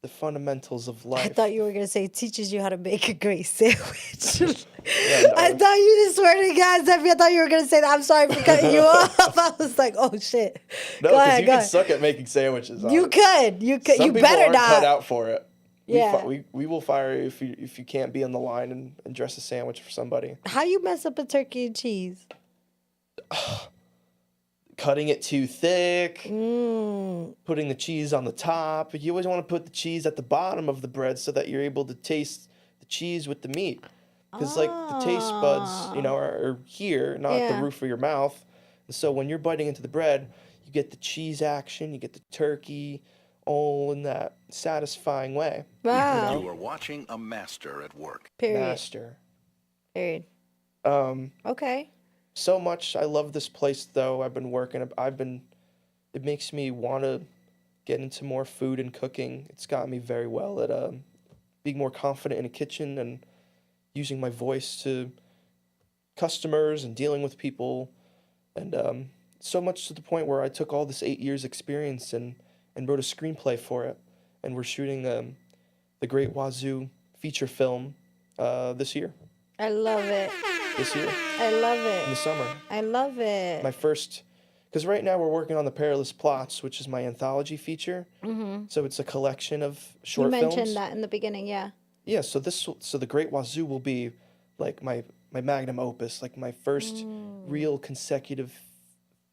the fundamentals of life. I thought you were gonna say it teaches you how to make a great sandwich. Yeah, no. I thought you just swear to God, Zeppi. I thought you were gonna say that. I'm sorry for cutting you off. I was like, oh shit. No, Go because ahead, you go can ahead. suck at making sandwiches. You could. You Some you people better aren't not. cut out for it. Yeah. We will fire you if you can't be on the line and dress a sandwich for somebody. How you mess up a turkey and cheese? Cutting it too thick, Mm. putting the cheese on the top. You always want to put the cheese at the bottom of the bread so that you're able to taste the cheese with the meat. Because like the taste buds, are here, not at Yeah. the roof of your mouth. And so when you're biting into the bread, you get the cheese action, you get the turkey, all in that satisfying way. Wow. You are watching a master at work. Period. Master. Period. Um, Okay. so much. I love this place though. It makes me want to get into more food and cooking. It's got me very well at being more confident in a kitchen and using my voice to customers and dealing with people. And so much to the point where I took all this 8 years experience and wrote a screenplay for it. And we're shooting the Great Wazoo feature film this year. I love it. This year, I love in the it. summer. I love it. My first, because right now we're working on The Perilous Plots, which is my anthology feature. Mm-hmm. So it's a collection of You short mentioned films. that in the beginning, yeah. Yeah, so the Great Wazoo will be like my magnum opus, like my first real consecutive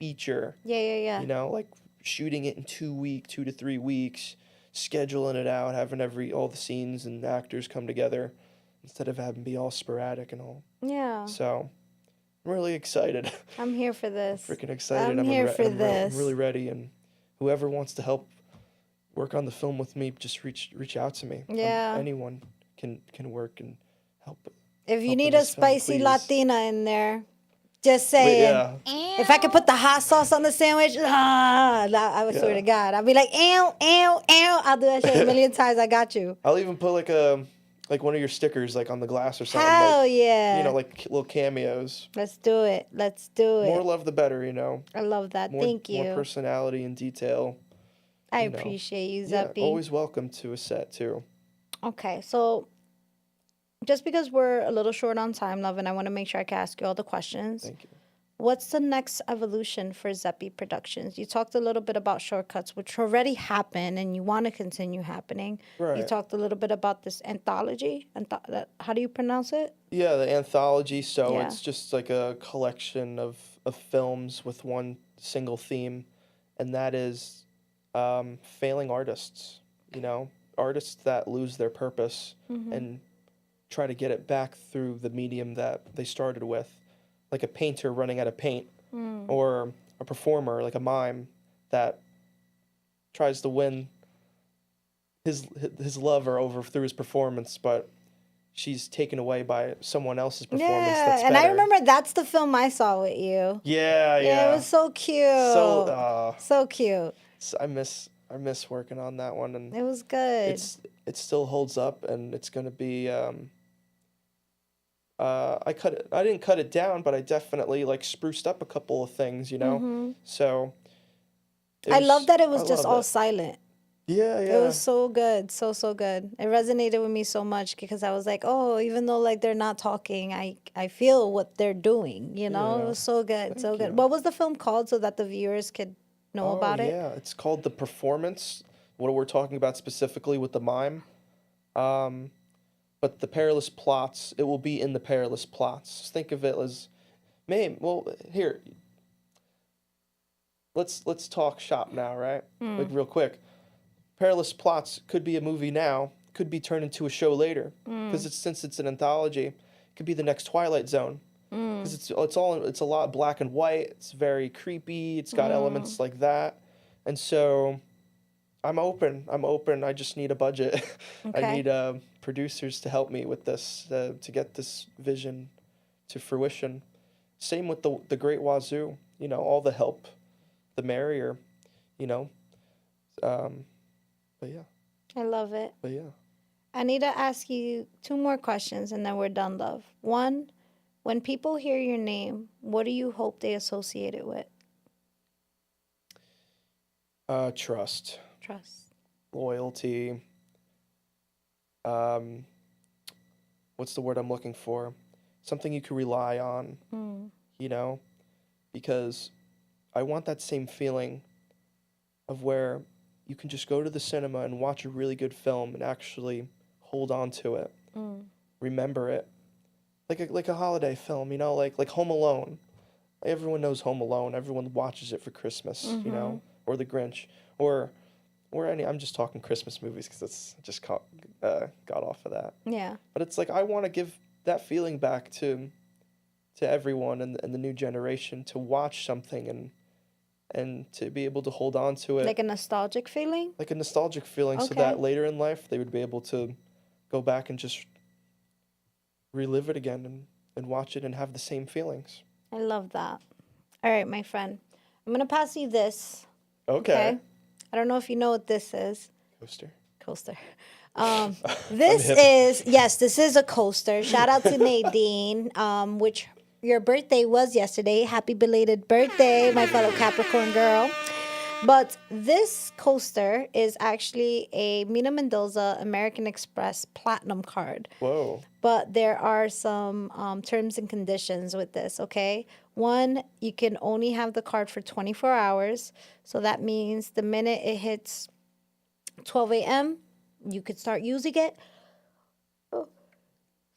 feature. Yeah, yeah, yeah. Like shooting it in 2 to 3 weeks, scheduling it out, having all the scenes and actors come together instead of having be all sporadic and all. Yeah. So I'm really excited. I'm here for this. Freaking excited. I'm here for this. I'm really ready, and whoever wants to help work on the film with me, just reach out to me. Yeah. Anyone can work and help. If you help need in a this film, spicy please. Latina in there, just saying. Yeah. If I could put the hot sauce on the sandwich, I would swear Yeah. to God. I'd be like, ew, ew, ew. I'll do that shit a million times. I got you. I'll even put like one of your stickers like on the glass or something. Hell like, yeah. like little cameos. Let's do it. Let's do it. More love the better, I love that. More, Thank you. More personality and detail. I you know. appreciate you, Yeah, Zeppi. always welcome to a set too. Okay, so just because we're a little short on time, love, and I want to make sure I can ask you all the questions. Thank you. What's the next evolution for Zeppi Productions? You talked a little bit about shortcuts, which already happened, and you want to continue happening. You Right. talked a little bit about this anthology. How do you pronounce it? Yeah, the anthology. So Yeah. it's just like a collection of films with one single theme, and that is failing artists. Artists that lose their purpose and try to get it back through the medium that they started with, like a painter running out of paint, or a performer like a mime that tries to win his love or over through his performance, but she's taken away by someone else's performance Yeah, that's and better. I remember that's the film I saw with you. Yeah, Yeah, it was so cute. So cute. I miss working on that one, and It was good. it still holds up, and it's gonna be I didn't cut it down, but I definitely like spruced up a couple of things, you know. So I love that it was I just love all it. silent. Yeah, It was so good, so good. It resonated with me so much because I was like, oh, even though like they're not talking, I feel what they're doing. You know, it Yeah. was so good, so Thank good. you. What was the film called so that the viewers could know about it? Yeah, it's called The Performance. What we're talking about specifically with the mime. But the Perilous Plots, it will be in the Perilous Plots. Just think of it as, here. Let's talk shop now, right? Like real quick. Perilous Plots could be a movie now, could be turned into a show later, because since it's an anthology, it could be the next Twilight Zone. Because it's a lot black and white. It's very creepy. It's got elements like that, and so I'm open. I just need a budget. I Okay. need producers to help me with this to get this vision to fruition. Same with the Great Wazoo. You know, all the help, the merrier. You know, but yeah, I love it. but yeah. I need to ask you 2 more questions and then we're done, love. 1, when people hear your name, what do you hope they associate it with? Trust, Trust. loyalty. What's the word I'm looking for? Something you can rely on. You know, because I want that same feeling of where you can just go to the cinema and watch a really good film and actually hold on to it, remember it, like a holiday film, you know, like Home Alone. Everyone knows Home Alone. Everyone watches it for Christmas, you know, or The Grinch, or any. I'm just talking Christmas movies because it's just got off of that. Yeah. But it's like I want to give that feeling back to everyone and the new generation to watch something and to be able to hold on to it. Like a nostalgic feeling? Like a nostalgic feeling, so Okay. that later in life they would be able to go back and just relive it again and watch it and have the same feelings. I love that. All right, my friend. I'm going to pass you this. Okay. I don't know if you know what this is. Coaster. This is a coaster. Shout out to Nadine, which your birthday was yesterday. Happy belated birthday, my fellow Capricorn girl. But this coaster is actually a Mina Mendoza American Express Platinum card. Whoa. But there are some terms and conditions with this, okay? 1, you can only have the card for 24 hours. So that means the minute it hits 12 a.m., you could start using it. Oh,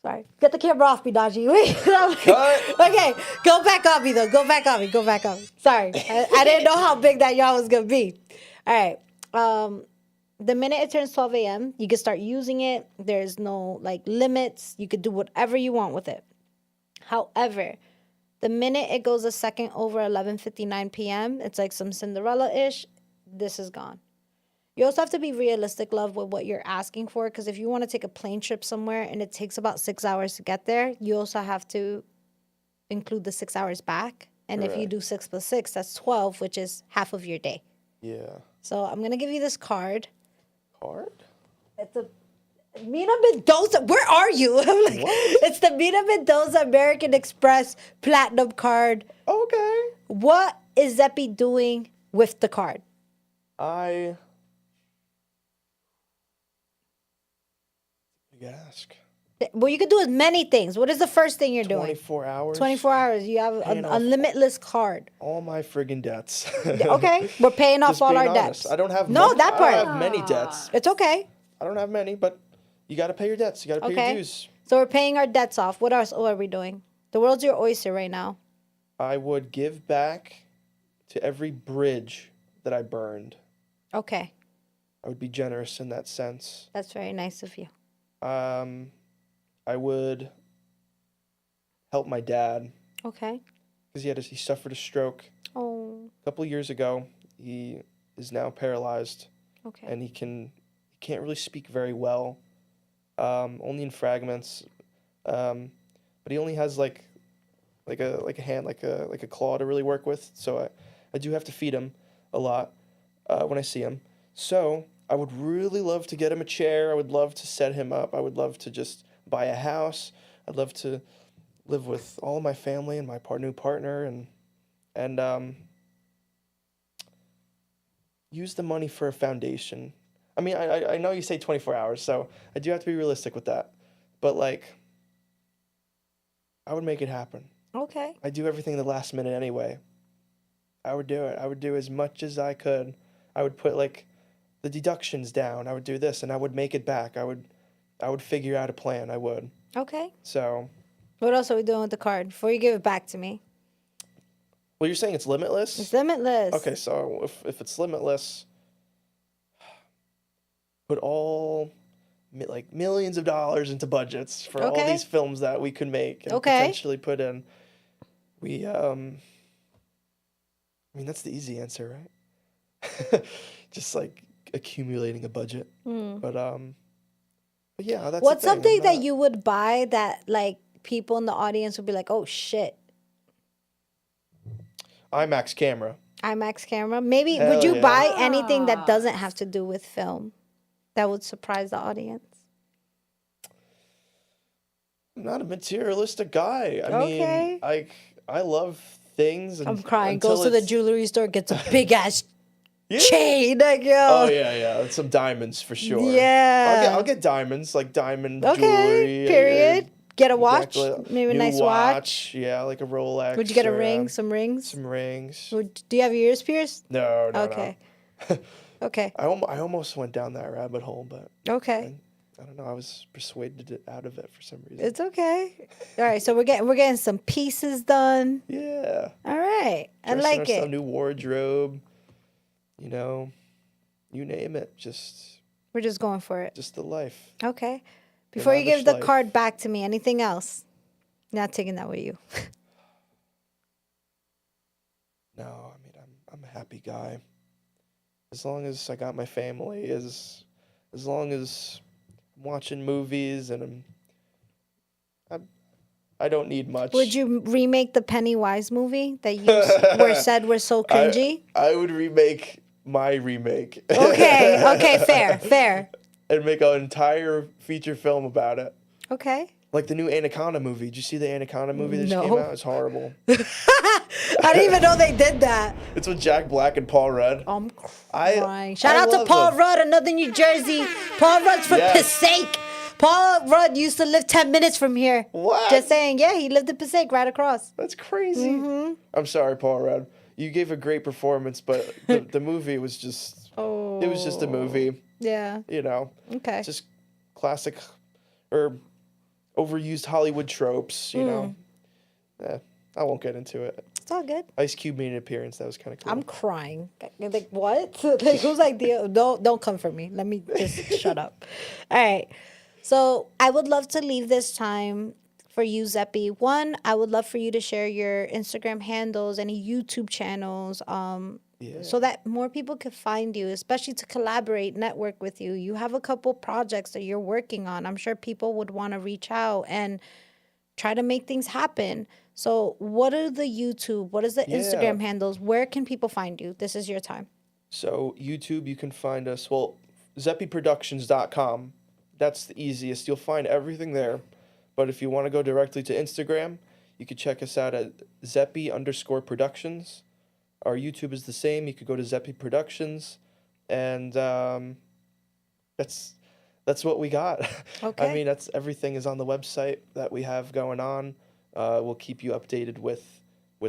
sorry. Get the camera off me, Dodgy. Wait. Okay, go back on me, though. Go back on me. Sorry. I didn't know how big that y'all was going to be. All right. The minute it turns 12 a.m., you can start using it. There's no, like, limits. You could do whatever you want with it. However, the minute it goes a second over 11:59 p.m., it's like some Cinderella-ish, this is gone. You also have to be realistic, love, with what you're asking for, because if you want to take a plane trip somewhere and it takes about 6 hours to get there, you also have to include the 6 hours back. And if you do 6 plus 6, that's 12, which is half of your day. Yeah. So I'm going to give you this card. Card? It's a Mina Mendoza. Where are you? I'm like, it's the Mina Mendoza American Express Platinum card. Okay. What is Zeppi doing with the card? I ask. Well, you could do as many things. What is the first thing you're doing? 24 hours. 24 hours. You have Paying a off limitless card. all my friggin' debts. Okay, we're paying off Just all being our honest. debts. I don't have No, mon- that I part. don't have many debts. It's okay. I don't have many, but you got to pay your debts. You got to pay your Okay. dues. So we're paying our debts off. What else are we doing? The world's your oyster right now. I would give back to every bridge that I burned. Okay, I would be generous in that sense. that's very nice of you. I would help my dad Okay. because he suffered a stroke Oh, a couple of years ago. He is now paralyzed, okay. and he can't really speak very well, only in fragments. But he only has like a hand, like a claw to really work with. So I do have to feed him a lot when I see him. So I would really love to get him a chair. I would love to set him up. I would love to just buy a house. I'd love to live with all of my family and my new partner and use the money for a foundation. I mean, I know you say 24 hours, so I do have to be realistic with that. But like, I would make it happen. Okay. I do everything the last minute anyway. I would do it. I would do as much as I could. I would put like the deductions down. I would do this and I would make it back. I would figure out a plan. I would. Okay. So. What else are we doing with the card before you give it back to me? Well, you're saying it's limitless? It's limitless. Okay, so if it's limitless, put all like millions of dollars into budgets for all these films that we could make and potentially put in. I mean, that's the easy answer, right? Just like accumulating a budget. But yeah, that's what's something that you would buy that like people in the audience would be like, oh shit? IMAX camera. IMAX camera. Maybe Hell would you yeah. buy anything that doesn't have to do with film that would surprise the audience? I'm not a materialistic guy. I mean, I love things. And I'm crying. Goes to the jewelry store, gets a big ass chain. Like, yo. Oh yeah. Some diamonds for sure. Yeah. I'll get diamonds, like diamond jewelry. Period. Get a watch, maybe a New nice watch. Yeah, like a Rolex. Would you get a ring? Some rings? Some rings. Do you have your ears pierced? No. Okay. Okay. I almost went down that rabbit hole, but okay. I don't know. I was persuaded out of it for some reason. It's okay. All right, so we're getting some pieces done. Yeah. All right, I like it. Some new wardrobe. You know, you name it. We're just going for it. Just the life. Okay. Before you give the card back to me, anything else? Not taking that with you. No, I mean I'm a happy guy. As long as I got my family, as long as I'm watching movies and I don't need much. Would you remake the Pennywise movie that you said were so cringy? I would remake my remake. Okay, fair. And make an entire feature film about it. Okay. Like the new Anaconda movie. Did you see the Anaconda movie that just came out? It's horrible. I didn't even know they did that. It's with Jack Black and Paul Rudd. I'm crying. Shout out to Paul Rudd, another New Jersey. Paul Rudd's from Passaic. Paul Rudd used to live 10 minutes from here. What? Just saying, yeah, he lived in Passaic right across. That's crazy. Mm-hmm. I'm sorry, Paul Rudd. You gave a great performance, but the movie was just... Oh. It was just a movie. Yeah. You know. Okay. Just classic or overused Hollywood tropes, you know. I won't get into it. It's all good. Ice Cube made an appearance. That was kind of cool. I'm crying. Like, what? Like, who's like, don't come for me. Let me just shut up. All right. So I would love to leave this time for you, Zeppi. One, I would love for you to share your Instagram handles, any YouTube channels, so that more people could find you, especially to collaborate, network with you. You have a couple projects that you're working on. I'm sure people would want to reach out and try to make things happen. So what are the YouTube? What is the Instagram handles? Where can people find you? This is your time. So YouTube, you can find us, ZeppiProductions.com. That's the easiest. You'll find everything there. But if you want to go directly to Instagram, you can check us out at Zeppi_Productions. Our YouTube is the same. You could go to Zeppi Productions, and that's what we got. Okay. I mean, everything is on the website that we have going on. We'll keep you updated with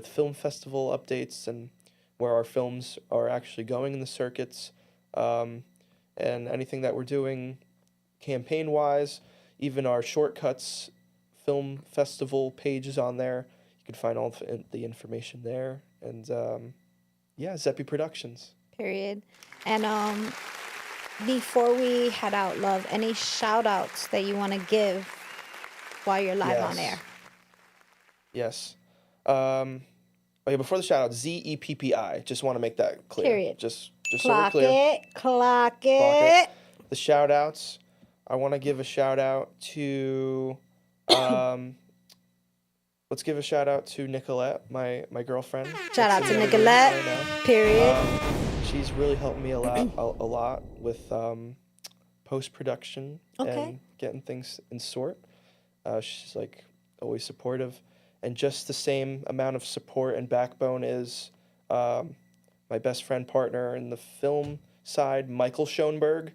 film festival updates and where our films are actually going in the circuits, and anything that we're doing campaign-wise. Even our Shortcuts film festival page is on there. You can find all the information there, and Zeppi Productions. Period. And before we head out, love, any shout outs that you want to give while you're live on air? Yes. Before the shout out, Zeppi. Just want to make that clear. Period. Just Clock so we're clear. Clock it. the shout outs. I want to give a shout out to, let's give a shout out to Nicolette, my girlfriend. Shout out that's to in the other room Nicolette. right now. Period. She's really helped me a lot with post production Okay. and getting things in sort. She's like always supportive, and just the same amount of support and backbone is my best friend partner in the film side, Michael Schoenberg.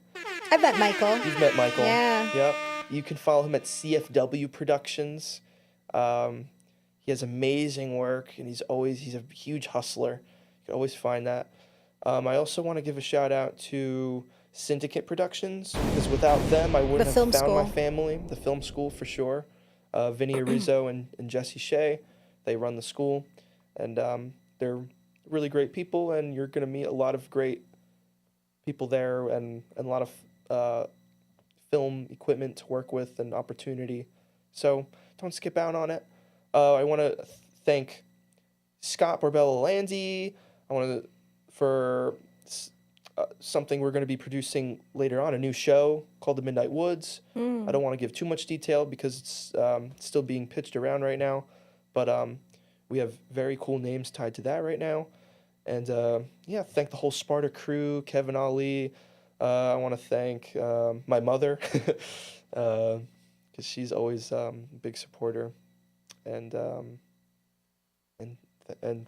I met Michael. You've met Michael. Yeah. Yep. You can follow him at CFW Productions. He has amazing work, and he's a huge hustler. You can always find that. I also want to give a shout out to Syndicate Productions, because without them, I wouldn't The have film found my school. family. The film school, for sure. Vinny Arizo and Jesse Shea, they run the school, and they're really great people, and you're going to meet a lot of great people there, and a lot of film equipment to work with and opportunity. So don't skip out on it. I want to thank Scott Barbella Landy. I want to for something we're going to be producing later on, a new show called The Midnight Woods. I don't want to give too much detail because it's still being pitched around right now, but we have very cool names tied to that right now. And yeah, thank the whole Sparta crew, Kevin Ali. I want to thank my mother, because she's always a big supporter, and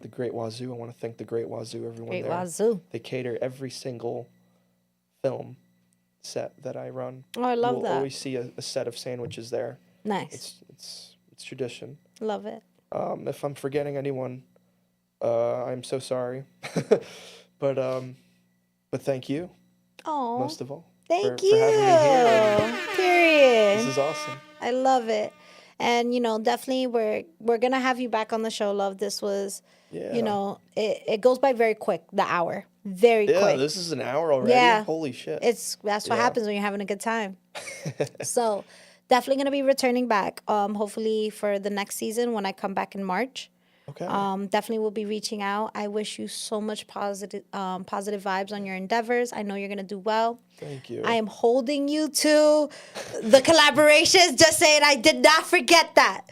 the Great Wazoo. I want to thank the Great Wazoo, everyone Great there. Wazoo. They cater every single film set that I run. Oh, I love You'll that. always see a set of sandwiches there. Nice. It's tradition. Love it. If I'm forgetting anyone, I'm so sorry. but thank you, Oh, most of all. thank for you. having me here. Period. This is awesome. I love it. And, definitely we're going to have you back on the show, love. This was, Yeah. it goes by very quick, the hour. Very Yeah, quick. this is an hour already. Yeah. Holy shit. That's what Yeah. happens when you're having a good time. So definitely going to be returning back, hopefully for the next season when I come back in March. Okay. Definitely will be reaching out. I wish you so much positive vibes on your endeavors. I know you're going to do well. Thank you. I am holding you to the collaborations. Just saying, I did not forget that.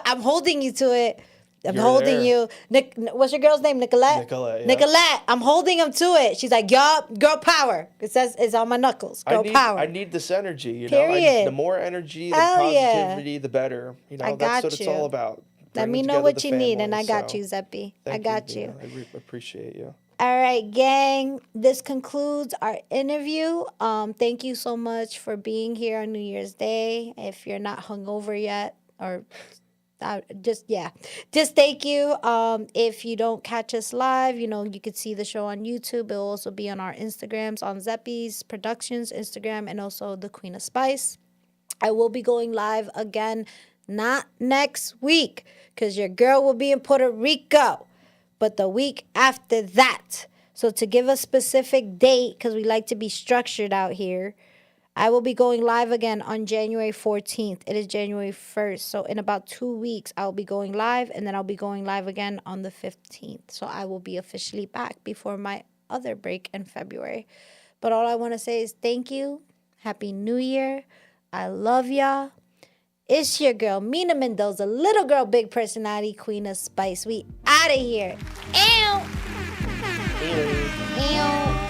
I'm holding you to it. I'm You're holding there. you. What's your girl's name? Nicolette? Nicolette, yeah. Nicolette. I'm holding him to it. She's like, yup, girl power. It says it's on my knuckles. Girl power. I need this energy, you know. Period. The more energy, the Hell yeah. positivity, the better. You know, I that's got what it's you. all about. Let me Bringing know together what the you need, and family, I got so you, Zeppi. I thank got you. Mina. I appreciate you. All right, gang. This concludes our interview. Thank you so much for being here on New Year's Day. If you're not hungover yet, or just thank you. If you don't catch us live, you could see the show on YouTube. It'll also be on our Instagrams, on Zeppi's Productions Instagram, and also the Queen of Spice. I will be going live again, not next week, because your girl will be in Puerto Rico, but the week after that. So to give a specific date, because we like to be structured out here, I will be going live again on January 14th. It is January 1st. So in about 2 weeks, I'll be going live, and then I'll be going live again on the 15th. So I will be officially back before my other break in February. But all I want to say is thank you. Happy New Year. I love y'all. It's your girl, Mina Mendoza, little girl, big personality, Queen of Spice. We out of here. Ew. Hey. Ew.